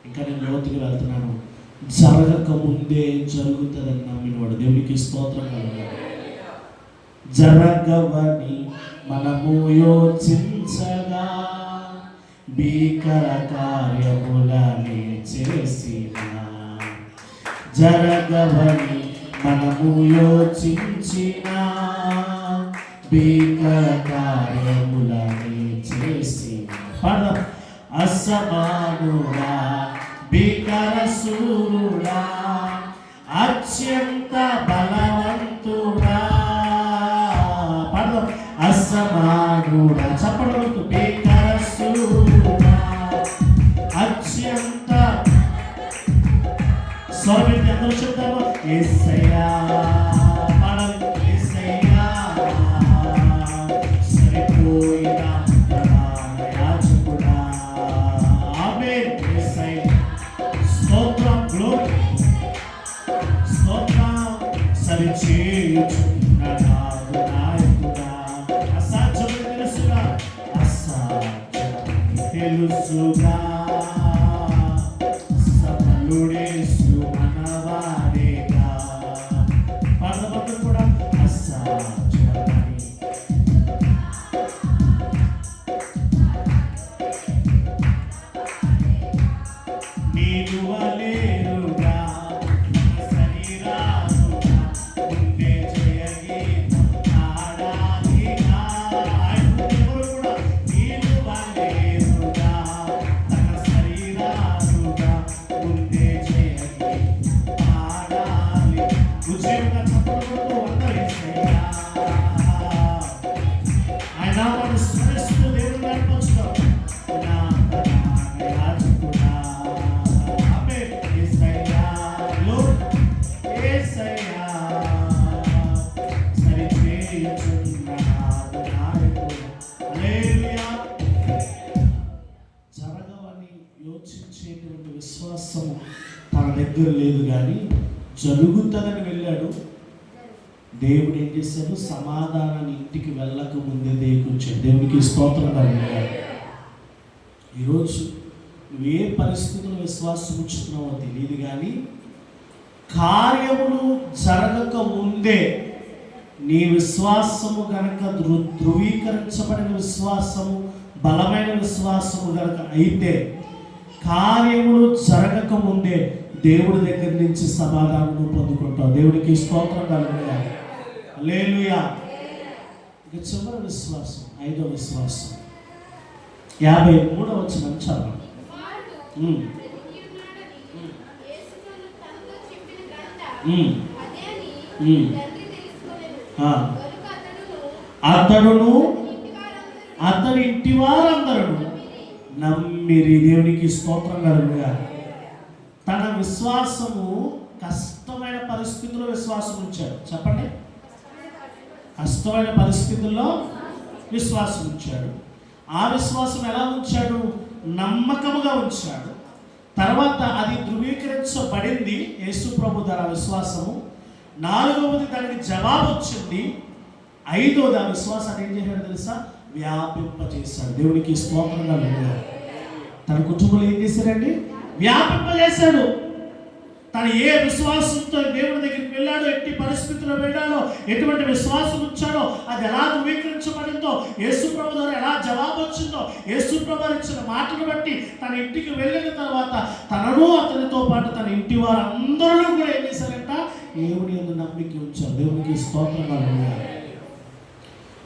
ఇంకా నేను లోతుకి వెళ్తున్నాను. జరగక ముందే జరుగుతుందని నమ్మినవాడు. దేవునికి స్తోత్రం కలుగుతుంది. జరగవని మనము యోచించగా భీకర కార్యములని చేసిన, జరగవని మనము యోచించిన భీకర కార్యములని చేసిన, అసమానుడా భీకర సూరుడా అత్యంత బలవంతుడా, అసమానుడా చెప్పడం భీకర సూరుడా అత్యంత స్వరమితి అందరూ చెప్తాము. యేసయ్యా పాడాలి. యేసయ్యా సరిపోయిన ప్రధాన యాజకుడా. ఆమేన్. యేసయ్యా స్తోత్రం, గ్లోరీ, స్తోత్రం. సరిచేయుచున్న నాదు నాయకుడా. అసాధ్యమని తెలుసుగా, అసాధ్యమని తెలుసుగా, సఫలుడేసు మనవారేగా. పాడబద్దు కూడా దగ్గర లేదు కానీ జరుగుతుందని వెళ్ళాడు. దేవుడు ఏం చేశాడు? సమాధానాన్ని ఇంటికి వెళ్ళక ముందే దేకొచ్చాడు. దేవునికి స్తోత్రం కలుగుతాడు. ఈరోజు నువ్వు ఏ పరిస్థితుల్లో విశ్వాసం ఉంచుతున్నావో తెలియదు కానీ కార్యములు జరగక ముందే నీ విశ్వాసము కనుక ధృవీకరించబడిన విశ్వాసము, బలమైన విశ్వాసము కనుక అయితే కార్యములు జరగక ముందే దేవుడి దగ్గర నుంచి సమాధానం పొందుకుంటావు. దేవుడికి స్తోత్రం కలుగుతాడు. హల్లెలూయా. ఇక చివరి విశ్వాసం, 5వ విశ్వాసం 53వ వచనం చదవండి. అతడును అతని ఇంటి వారందరూ నమ్మిరి. దేవునికి స్తోత్రం కలుగుతాడు. తన విశ్వాసము కష్టమైన పరిస్థితుల్లో విశ్వాసం ఉంచాడు. చెప్పండి, కష్టమైన పరిస్థితుల్లో విశ్వాసం ఉంచాడు. ఆ విశ్వాసం ఎలా ఉంచాడు? నమ్మకముగా ఉంచాడు. తర్వాత అది ధృవీకరించబడింది యేసు ప్రభు ద్వారా విశ్వాసము. 4వది దానికి జవాబు వచ్చింది. 5వది ఆ విశ్వాసాన్ని ఏం చేశాడు తెలుసా? వ్యాపింపజేశాడు. దేవునికి స్తోత్రంగా వెళ్ళాడు. తన కుటుంబంలో ఏం చేశారండి? వ్యాపింపజేశాడు. తను ఏ విశ్వాసంతో దేవుని దగ్గరికి వెళ్ళాడో, ఎట్టి పరిస్థితుల్లో వెళ్ళాడో, ఎటువంటి విశ్వాసం ఉంచాడో, అది ఎలా ధృవీకరించబడిందో, యేసు ప్రభు ద్వారా ఎలా జవాబు వచ్చిందో, యేసు ప్రభు ఇచ్చిన మాటను బట్టి తన ఇంటికి వెళ్ళిన తర్వాత తనను అతనితో పాటు తన ఇంటి వారందరూ కూడా ఏం చేశారంట? దేవుని యందు నమ్మిక ఉంచారు. దేవునికి స్తోత్రంగా వెళ్ళారు.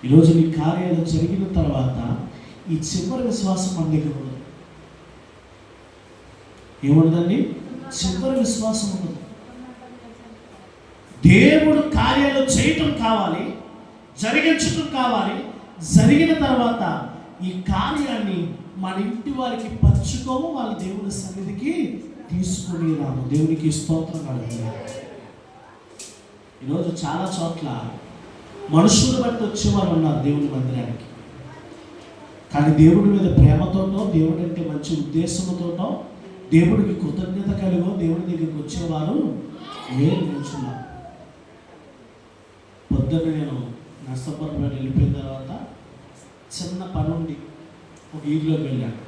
ఈరోజు నీ కార్యాలు జరిగిన తర్వాత ఈ చివరి విశ్వాసం మన దగ్గర ఉండదు. ఏముండదండి? చివరి విశ్వాసం ఉండదు. దేవుడు కార్యాలు చేయటం కావాలి, జరిగించటం కావాలి. జరిగిన తర్వాత ఈ కార్యాన్ని మన ఇంటి వారికి పంచుకోము, వాళ్ళ దేవుని సన్నిధికి తీసుకుని రాము. దేవునికి స్తోత్రం కలుగుతుంది. ఈరోజు చాలా చోట్ల మనుషులు బట్టి వచ్చేవారు ఉన్నారు దేవుని మందిరానికి. కానీ దేవుడి మీద ప్రేమతోటో, దేవుడి అంటే మంచి ఉద్దేశంతోటో, దేవుడికి కృతజ్ఞత కలిగో దేవుడి దగ్గరికి వచ్చేవారు వేరు నిల్చున్నారు. పొద్దున్న నేను నర్సపురం వెళ్ళిపోయిన తర్వాత చిన్న పని ఉండి ఒక ఈదిలోకి వెళ్ళాను.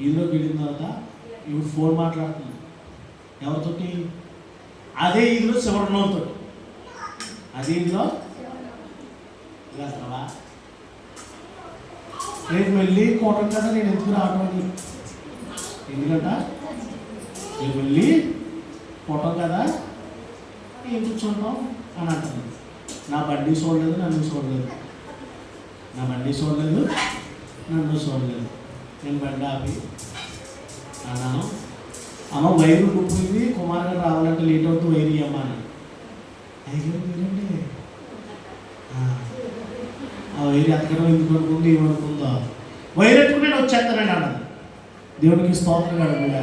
ఈదిలోకి వెళ్ళిన తర్వాత ఇప్పుడు ఫోన్ మాట్లాడుతున్నాను. ఎవరితోటి? అదే ఈదిలో చివరినోతో. అదే ఈదిలో వెళ్తావా? రేపు వెళ్ళి కోటం కదా నేను ఎందుకు రావడం? ఎందుకంట రేపు వెళ్ళి కోటం కదా ఎందుకు చూడటం అని అంటాను. నా బండి చూడలేదు, నన్ను చూడలేదు. నా బండి చూడలేదు, నన్ను చూడలేదు. నేను బండి ఆపి అన్నాను, అమ్మ వైరు కుప్పింది, కుమార్ గారు రావాలంటే లేట్ అవుతూ వైరు అమ్మ అని. అయ్యో మీరండి ఆ వైరు ఎత్తకడం ఎందుకు అనుకుంది, ఏమనుకుందో వైరు ఎత్తుకుని నేను వచ్చేస్తానండి అన్నది. దేవునికి స్తోత్రం కలుగుగా.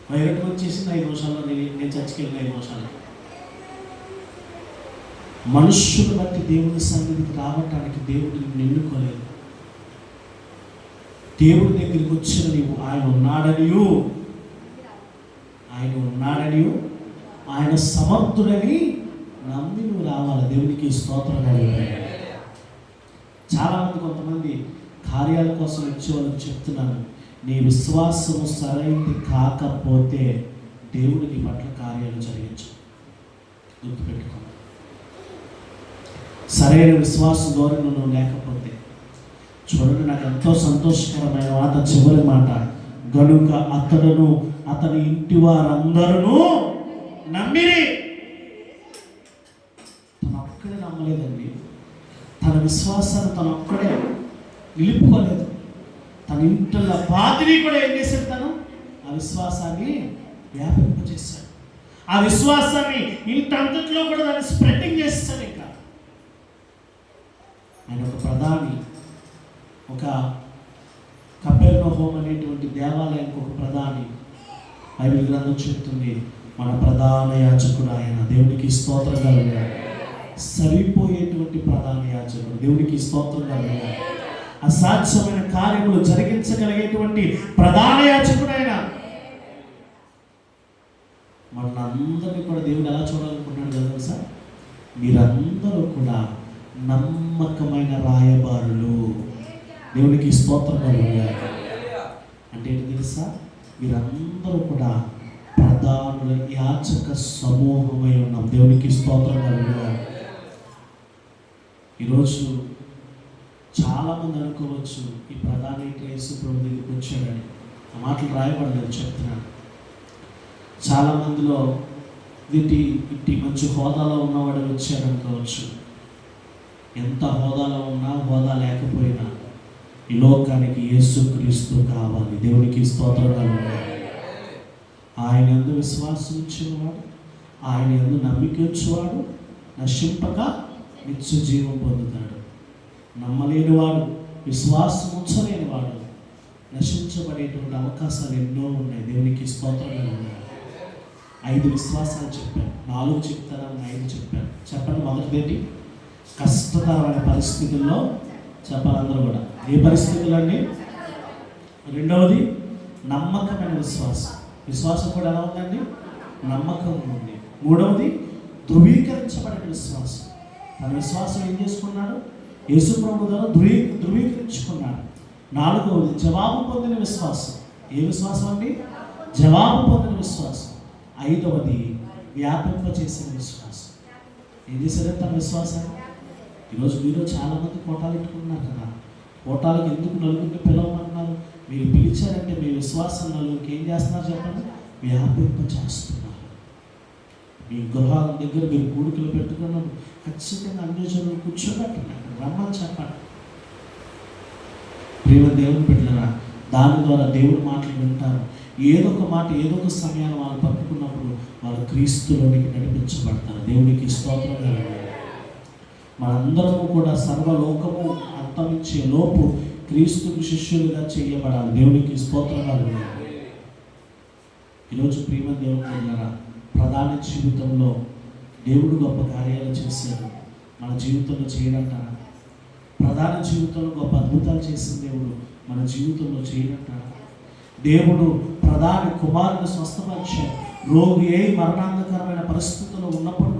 వైరట్టు వచ్చేసింది 5 నిమిషాల్లో. నేను చర్చికి వెళ్ళిన 5 నిమిషాలు. మనుష్యుని బట్టి దేవుని సన్నిధికి రావటానికి దేవుడిని నిన్నుకోలేదు. దేవుడి దగ్గరికి వచ్చిన నీవు ఆయన ఉన్నాడనియు, ఆయన సమర్థుడని నమ్మి నువ్వు రావాలి. దేవునికి స్తోత్రం కలుగుగా. చాలామంది కొంతమంది కార్యాల కోసం వచ్చేవాళ్ళకి చెప్తున్నాను, నీ విశ్వాసము సరైనది కాకపోతే దేవుడు నీ పట్ల కార్యాలు జరిగించు. గుర్తుపెట్టుకో. సరైన విశ్వాసం ద్వారా నువ్వు లేకపోతే, చూడండి నాకు ఎంతో సంతోషకరమైన మాట, చివరి మాట, గనుక అతడును అతని ఇంటి వారందరూ నమ్మిరి. తను ఒక్కడే నమ్మలేదండి. తన విశ్వాసాన్ని తను ఒక్కడే నిలుపుకోలేదు. తన ఇంట్లో పాతిని కూడా ఏం చేశాడు? తను ఆ విశ్వాసాన్ని వ్యాపింపజేశాడు. ఆ విశ్వాసాన్ని ఇంటంతట్లో కూడా దాన్ని స్ప్రెడ్డింగ్ చేస్తాడు. ఇంకా ఆయన ఒక ప్రధాని, ఒక కపెర్నహూము అనేటువంటి దేవాలయానికి ఒక ప్రధాని. బైబిల్ గ్రంథం చెప్తుంది, మన ప్రధాన యాజకుడు ఆయన. దేవునికి స్తోత్రం కలుగుగా. సరిపోయేటువంటి ప్రధాన యాజకుడు. దేవునికి స్తోత్రం కలుగుగా. అసాధ్యమైన కార్యములు జరిగించగలిగేటువంటి ప్రధాన యాజకుడు ఆయన. మనందరినీ కూడా దేవుడు ఎలా చూడాలనుకుంటున్నాడు కదా సార్? మీరందరూ కూడా నమ్మకమైన రాయబారులు. దేవునికి స్తోత్రం కలుగుగాక. అంటే ఏంటి తెలుసా? మీరందరూ కూడా ప్రధానుల యాచక సమూహమై ఉన్నాం. దేవునికి స్తోత్రం కలుగుగాక. ఈరోజు చాలామంది అనుకోవచ్చు ఈ ప్రధాన యేసు ప్రభు దగ్గరికి వచ్చాడని. ఆ మాటలు రాయబడలేదు, చెప్తున్నాను. చాలామందిలో ఇట్టి మంచి హోదాలో ఉన్నవాడు వచ్చాడనుకోవచ్చు. ఎంత హోదాలో ఉన్నా హోదా లేకపోయినా ఈ లోకానికి యేసుక్రీస్తు కావాలి. దేవునికి స్తోత్రాలు. ఆయన యందు విశ్వాసం ఇచ్చినవాడు, ఆయన యందు నమ్మిక ఇచ్చేవాడు నశింపక నిత్య జీవం పొందుతాడు. నమ్మలేనివాడు, విశ్వాసం ఉంచలేనివాడు నశించబడేటువంటి అవకాశాలు ఎన్నో ఉన్నాయి. దేవునికి స్తోత్రాలు ఉన్నాయి. 5 విశ్వాసాలు చెప్పాను, 4 చెప్తారని 5 చెప్పాను. చెప్పండి. మొదటిదేంటి? కష్టతరమైన పరిస్థితుల్లో చెప్పాలి అందరూ కూడా. ఏ పరిస్థితులు అండి? రెండవది నమ్మకమైన విశ్వాసం. విశ్వాసం కూడా ఎలా ఉందండి? నమ్మకం ఉంది. మూడవది ధృవీకరించబడిన విశ్వాసం. తన విశ్వాసం ఏం చేసుకున్నాడు? యేసు ప్రభు ద్వారా ధృవీకరించుకున్నాడు. నాలుగవది జవాబు పొందిన విశ్వాసం. ఏ విశ్వాసం అండి? జవాబు పొందిన విశ్వాసం. ఐదవది వ్యాపింపచేసిన విశ్వాసం. ఏం చేశారంటే తన విశ్వాసాన్ని. ఈరోజు మీరు చాలామంది కోటాలు పెట్టుకున్నారు కదా. కోటాలకు ఎందుకు నలుగురిని పిలవమన్నారు? మీరు పిలిచారంటే మీ విశ్వాసం నలుగురికి ఏం చేస్తున్నారు చెప్పండి? వ్యాపింపచేస్తున్నారు. మీ గృహాల దగ్గర మీరు కూడికలు పెట్టుకున్నారు, ఖచ్చితంగా అన్యజనులు కూర్చోబెట్టండి, అక్కడ రమ్మని చెప్పండి. ప్రేమ దేవుని పెట్టినరా, దాని ద్వారా దేవుడి మాటలు వింటారు. ఏదో ఒక మాట ఏదో ఒక సమయాన్ని వాళ్ళు పట్టుకున్నప్పుడు వాళ్ళు క్రీస్తులోనికి నడిపించబడతారు. దేవునికి స్తోత్రం కలుగును. మనందరము కూడా సర్వలోకము అంతమించే లోపు క్రీస్తుకు శిష్యులుగా చేయబడాలి. దేవునికి స్తోత్రం కలుగును. ఈరోజు ప్రేమ దేవుని పిల్లరా, ప్రధాన జీవితంలో దేవుడు గొప్ప కార్యాలు చేశాడు. మన జీవితంలో చేయడంటారా? ప్రధాన జీవితంలో గొప్ప అద్భుతాలు చేసిన దేవుడు మన జీవితంలో చేయడంటారా? దేవుడు ప్రధాని కుమారుని స్వస్థపరిచాడు. రోగి అయి మరణాంధకరమైన పరిస్థితుల్లో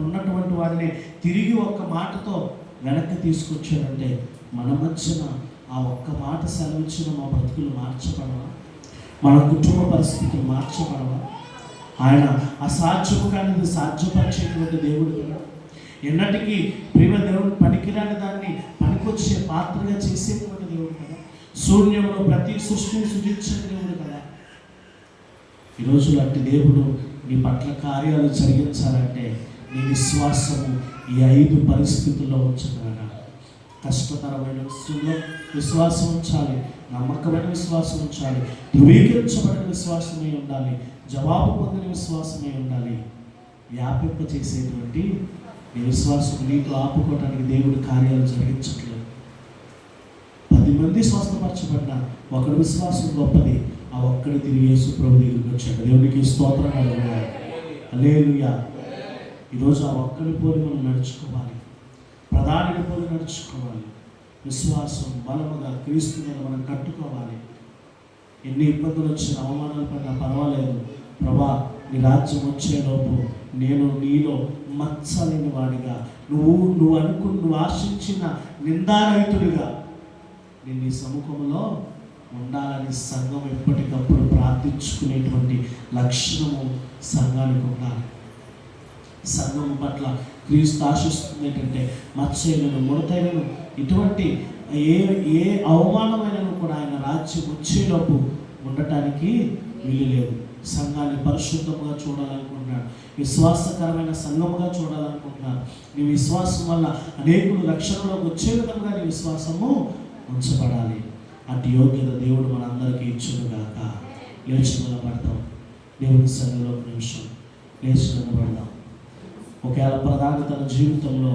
ఉన్నటువంటి వాడిని తిరిగి ఒక్క మాటతో వెనక్కి తీసుకొచ్చాడంటే మన మధ్యన ఆ ఒక్క మాట సెలవిచ్చిన మా బ్రతుకులు మార్చబడవా? మన కుటుంబ పరిస్థితులు మార్చబడవా? ఆయన అసాధ్యము కానీ సాధ్యపరిచేటువంటి దేవుడు కదా. ఎన్నటికీ ప్రేమ దేవుడు పనికిరాని దాన్ని పనికొచ్చే పాత్రగా చేసేటువంటి దేవుడు కదా. శూన్యంలో ప్రతి సృష్టిని సృజించిన దేవుడు కదా. ఈరోజు లాంటి దేవుడు నీ పట్ల కార్యాలు జరిగించాలంటే నీ విశ్వాసము ఈ 5 పరిస్థితుల్లో ఉంచగలరా? కష్టతరమైన విషయంలో విశ్వాసం ఉంచాలి, నమ్మకమైన విశ్వాసం ఉంచాలి, ధృవీకరించబడిన విశ్వాసమే ఉండాలి, జవాబు పొందిన విశ్వాసమే ఉండాలి. వ్యాపింప చేసేటువంటి నీ విశ్వాసం నీకు ఆపుకోవడానికి దేవుడి కార్యాలు జరిగించట్లేదు. 10 మంది స్వస్థపరచబడిన ఒకడి విశ్వాసం గొప్పది. ఆ ఒక్కడి తిరిగి యేసు ప్రభు దగ్గరికి వచ్చాడు. దేవునికి స్తోత్రం కలుగుగాక. హల్లెలూయా. ఈరోజు ఆ ఒక్కడి పోలి మనం నడుచుకోవాలి, ప్రధానిని పోలి నడుచుకోవాలి. విశ్వాసం బలముగా క్రీస్తు మీద మనం కట్టుకోవాలి. ఎన్ని ఇబ్బందులు వచ్చినా అవమానాలు పడినా పర్వాలేదు ప్రభా, నీ రాజ్యం వచ్చేలోపు నేను నీలో మచ్చలేని వాడిగా, నువ్వు ఆశించిన నిందారహితుడిగా నేను నీ సముఖంలో ఉండాలని సంఘం ఎప్పటికప్పుడు ప్రార్థించుకునేటువంటి లక్షణము సంఘానికి ఉండాలి. సంఘం పట్ల క్రీస్తు ఆశిస్తుంది ఏంటంటే మచ్చైనను ముడతైనను ఇటువంటి ఏ అవమానమైనను కూడా ఆయన రాజ్యం వచ్చేలోపు ఉండటానికి వీలు లేదు. సంఘాన్ని పరిశుద్ధముగా చూడాలనుకుంటున్నాడు, విశ్వాసకరమైన సంఘముగా చూడాలనుకుంటున్నాడు. నీ విశ్వాసం వల్ల అనేకులు రక్షణలోకి వచ్చే విధంగా నీ విశ్వాసము ఉంచబడాలి. అటు యోగ్యత దేవుడు మనందరికీ ఇచ్చునుగాక. లేచి నిలబడతాం. దేవుని సన్నిధిలో ఒక నిమిషం లేచి నిలబడదాం. ఒకవేళ ప్రధాని తన జీవితంలో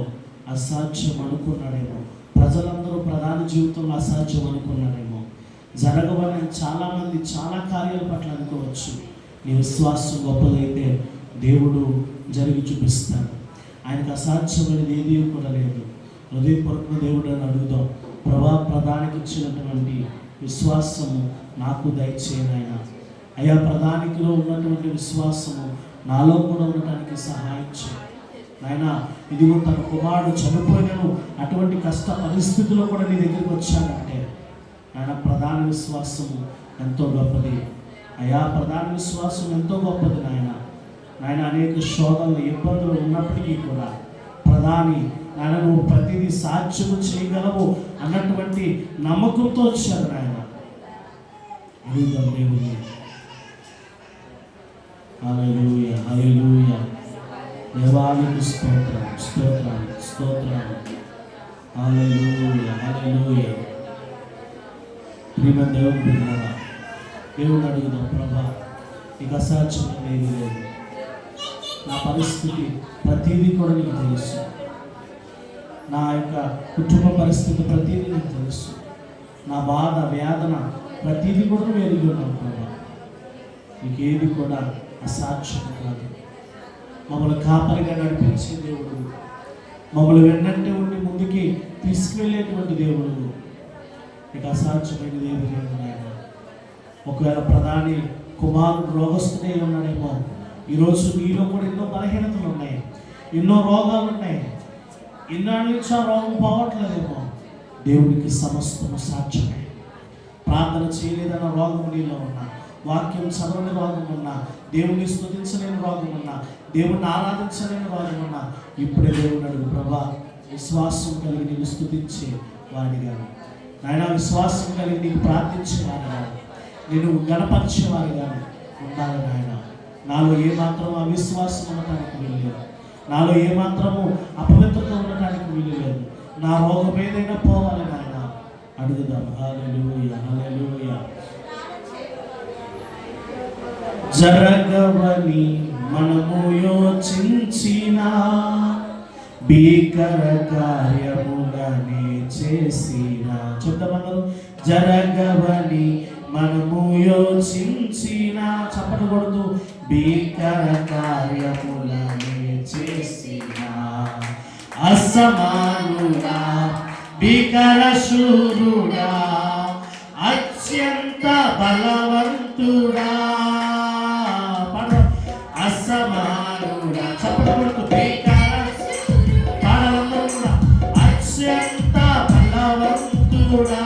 అసాధ్యం అనుకున్నాడేమో, ప్రజలందరూ ప్రధాని జీవితంలో అసాధ్యం అనుకున్నాడేమో, జరగవని చాలామంది చాలా కార్యాల పట్ల అనుకోవచ్చు. నీ విశ్వాసం గొప్పదైతే దేవుడు జరిగి చూపిస్తాడు. ఆయనకు అసాధ్యమైనది ఏది కూడా లేదు. హృదయపూర్వక దేవుడు అని అడుగుదాం. ప్రభా, ప్రధాన ప్రధానికి ఇచ్చినటువంటి విశ్వాసము నాకు దయచేయను ఆయన. అయా ప్రధానికిలో ఉన్నటువంటి విశ్వాసము నాలో కూడా ఉండటానికి సహాయం చేయి నాయన. ఇదిగో తన కుమారుడు చనిపోయినను అటువంటి కష్ట పరిస్థితుల్లో కూడా నీ దగ్గరికి వచ్చానంటే ఆయన ప్రధాన విశ్వాసము ఎంతో గొప్పది అయా. ప్రధాన విశ్వాసం ఎంతో గొప్పది నాయన. నాయన అనేక శోధనలు ఇబ్బందులు ఉన్నప్పటికీ కూడా ప్రధాని నాయన నువ్వు ప్రతిదీ సాధ్యము చేయగలవు అన్నటువంటి నమ్మకంతో వచ్చారు నాయన. అడుగుదాం దేవుని. హల్లెలూయా హల్లెలూయా. దేవానికి స్తోత్రం స్తోత్రం స్తోత్రం. హల్లెలూయా హల్లెలూయా. ప్రియమైన దేవుని బిడ్డలారా, దేవుని అడుగుదాం. ప్రభా, నీకు అసాధ్యమైనది ఏమీ లేదు. నా పరిస్థితి ప్రతిదీ కూడా నీకు తెలుసు. నా యొక్క కుటుంబ పరిస్థితి ప్రతిదీ నీకు తెలుసు. నా బాధ వేదన ప్రతిదీ కూడా నువ్వు ఎరిగి ఉన్నావు ప్రభా. నీకేది కూడా అసాధ్యం కాదు. మమ్మల్ని కాపరిగా నడిపించే దేవుడు, మమ్మల్ని వెన్నంటే ఉండి ముందుకి తీసుకువెళ్ళేటువంటి దేవుడు. నీకు అసాధ్యమైనది ఏమీ లేదు నాయన. ఒకవేళ ప్రధాని కుమారుడు రోగస్తుడే ఉన్నాడేమో, ఈరోజు నీలో కూడా ఎన్నో బలహీనతలు ఉన్నాయి, ఎన్నో రోగాలు ఉన్నాయి, ఇన్నాళ్ళ నుంచి ఆ రోగం పోవట్లేదేమో. దేవునికి సమస్తము సాధ్యమే. ప్రార్థన చేయలేదన్న రోగం నీలో ఉన్నా, వాక్యం చదవని రోగం ఉన్నా, దేవుని స్తుతించలేని రోగం ఉన్నా, దేవుణ్ణి ఆరాధించలేని రోగం ఉన్నా, ఇప్పుడే దేవుని అడుగు. ప్రభా, విశ్వాసం కలిగి నేను స్తుతించే వాడిగా నాయన, విశ్వాసం కలిగి నీకు ప్రార్థించేవాడిగా, నేను గణపరిచేవాడిగా ఉండాలి నాయన. నాలో ఏమాత్రము అవిశ్వాసం ఉండటానికి వీల్లేదు, నాలో ఏమాత్రము అపవిత్రత ఉండటానికి వీల్లేదు. నా రోగం ఏదైనా పోవాలి నాయన. అడుగుదాం. హల్లెలూయా హల్లెలూయా. జరగవని మనము యోచించిన భీకర కార్యములనే చేసిన, చెప్తామన్నారు. జరగవని మనము యోచించిన, చెప్పకూడదు, భీకర కార్యములనే చేసిన, అసమానుడా భీకర శూరుడా అత్యంత బలవంతుడా, అసమానుడా, చెప్పకూడదు, భీకర అత్యంత బలవంతుడా.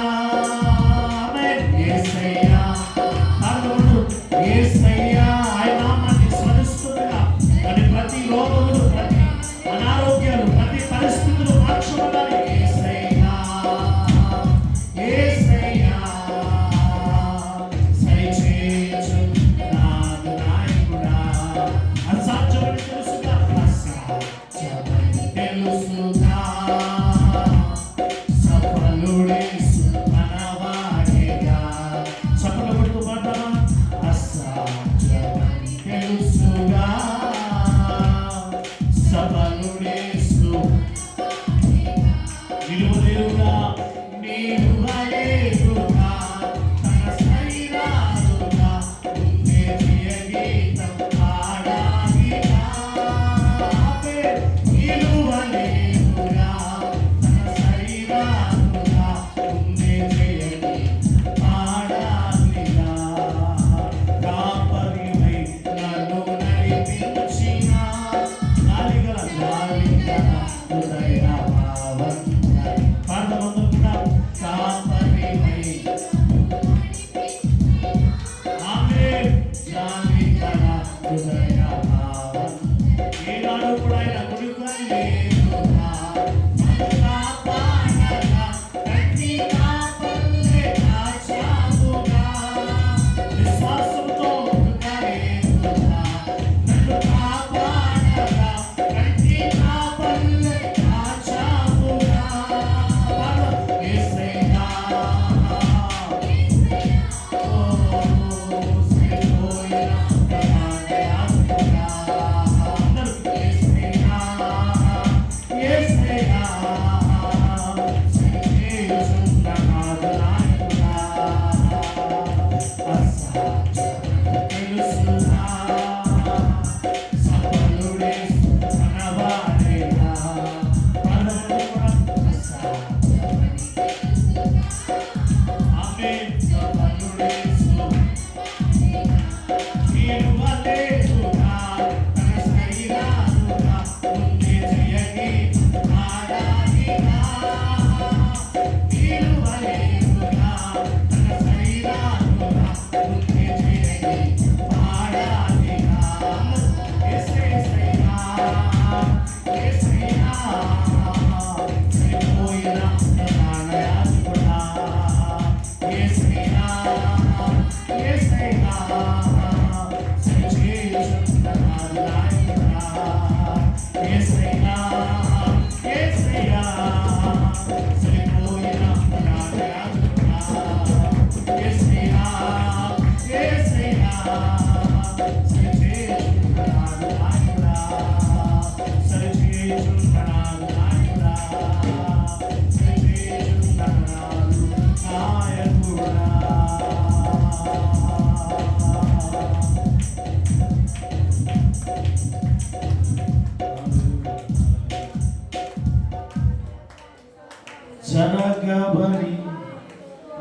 జరగవని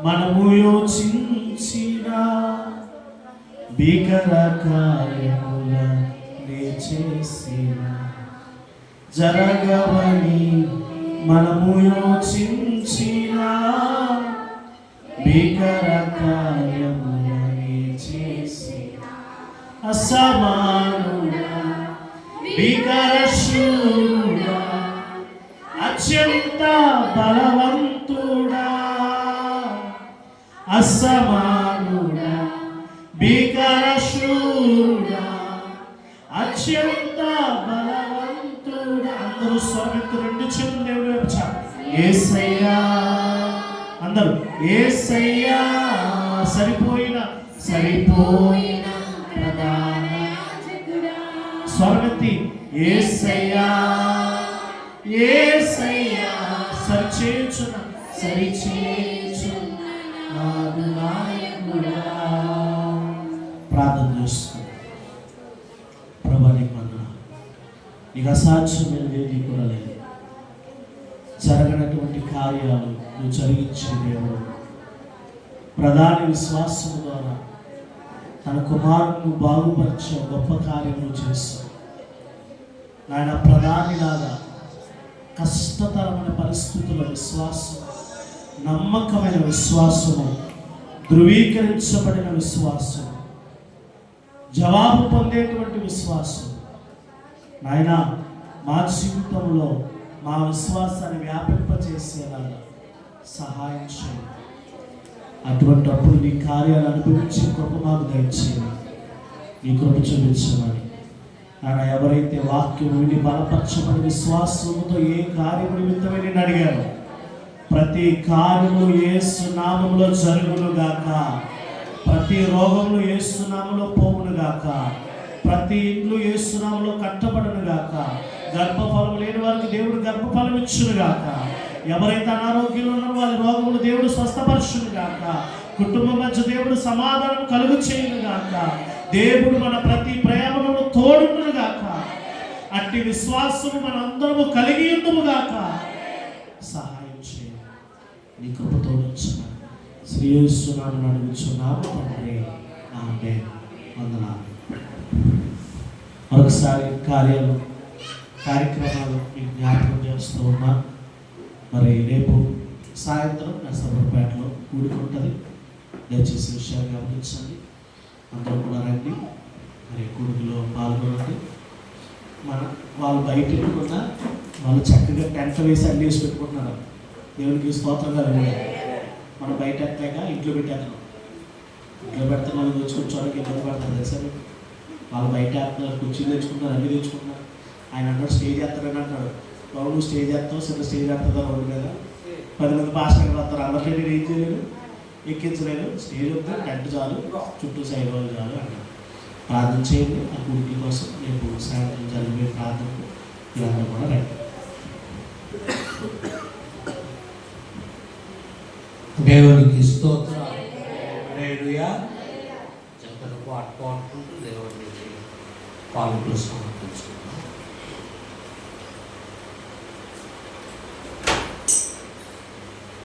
మనము యోచించిన భీకర కార్యములనే చేసిన జరగవని మనము యోచించిన భీకర కార్యములనే చేసిన అసమానుడా భీకర శూరుడా అత్యంత బలవంతుడా అసమానుడా భీకర శూరుడా అత్యంత బలవంతుడా. అందరూ స్వామిత్వ రెండు చేతులు దేవుడు వచ్చారు. యేసయ్యా అందరూ యేసయ్యా సరిపోయిన ప్రధాన స్వరమెత్తి యేసయ్యా యేసయ్యా సరిచేయుచున్న నాదు నాయకుడా. ప్రార్థన చేస్తున్నాను. ప్రభా నీకు వందనాలు. నీకు అసాధ్యమైన ఏది కూడా లేదు. జరగనటువంటి కార్యాలు నువ్వు జరిగించే దేవుడు. ప్రధాని విశ్వాసం ద్వారా తన కుమారుని బాగుపరిచే గొప్ప కార్యములు చేస్తావు నాయన. ప్రధానిలాగా కష్టతరమైన పరిస్థితుల విశ్వాసం, నమ్మకమైన విశ్వాసము, ధృవీకరించబడిన విశ్వాసం, జవాబు పొందేటువంటి విశ్వాసం నాయన మా జీవితంలో మా విశ్వాసాన్ని వ్యాపింపచేసేలాగా సహాయం చేయండి. అటువంటి అప్పుడు నీ కార్యాలు అనుభవించి కృప మాకు దయచేయండి. నీ కృప చూపించమని ఆయన ఎవరైతే వాక్యం విని బలపరచమని విశ్వాసంతో ఏ కార్యము నిమిత్తమై నేను అడిగాను, ప్రతి కార్యము యేసు నామములో జరుగును గాక. ప్రతి రోగములు యేసు నామములో పోవును గాక. ప్రతి ఇండ్లు యేసు నామములో కట్టబడును గాక. గర్భఫలం లేని వారికి దేవుడు గర్భఫలం ఇచ్చును గాక. ఎవరైతే అనారోగ్యంలో ఉన్నారో వారి రోగములు దేవుడు స్వస్థపరచును గాక. కుటుంబం మధ్య దేవుడు సమాధానం కలుగు చేయును గాక. దేవుడు మన ప్రతి ప్రయాణంలో తోడును గాక. అట్టి విశ్వాసము మనందరము కలిగి ఉందుము గాక. సహాయం చేయండి. నీ కృప తోడించున్నాను. శ్రీ యేసు నామమున అడుగుచున్నాము తండ్రి. ఆమేన్. వందనాలు. మరొకసారి కార్యక్రమాలు మీకు జ్ఞాపకం చేస్తూ ఉన్నాను. మరి రేపు సాయంత్రం నర్సాపేటలో కూడుకుంటుంది. దయచేసి విషయాలు గమనించండి. అందరూ కూడా రండి. మరి కూడుకులో పాల్గొనండి. వాళ్ళు బయట పెట్టుకున్నా వాళ్ళు చక్కగా టెంట్ వేసి అన్ని వేసి పెట్టుకుంటున్నారు. దేవునికి స్తోత్రంగా వెళ్ళాలి. మనం బయట ఎక్కలేక ఇంట్లో పెట్టేస్తున్నాం. ఇంట్లో పెడితే మనం తెచ్చుకోవడానికి ఇబ్బంది పడుతుంది కదా సార్. వాళ్ళు బయట వేస్తున్నారు, కుర్చీలు తెచ్చుకుంటున్నారు, అన్నీ తెచ్చుకుంటున్నారు. ఆయన అన్నాడు స్టేజ్ వేస్తారని అంటాడు. బాబు నువ్వు స్టేజ్ వేస్తావు, చిన్న స్టేజ్ వేస్తుందా రోడ్డు మీద 10 మంది భాషలు వస్తారు. అందరికీ నేను ఏం చేయలేదు, ఎక్కించలేదు. స్టేజ్ వద్దు, టెంట్ చాలు, చుట్టూ సైడ్ వాళ్ళు చాలు అన్నాడు. ప్రార్థన చేయండి ఆ కుడికి కోసం. రేపు సాయంత్రం జరిగే ప్రార్థనకు ఇలాంటి కూడా రండి. దేవునికి స్తోత్రాలు. హల్లెలూయా. చక్కగా పాడుకుంటూ దేవుడికి పాలు సమర్పించుకుంటాం.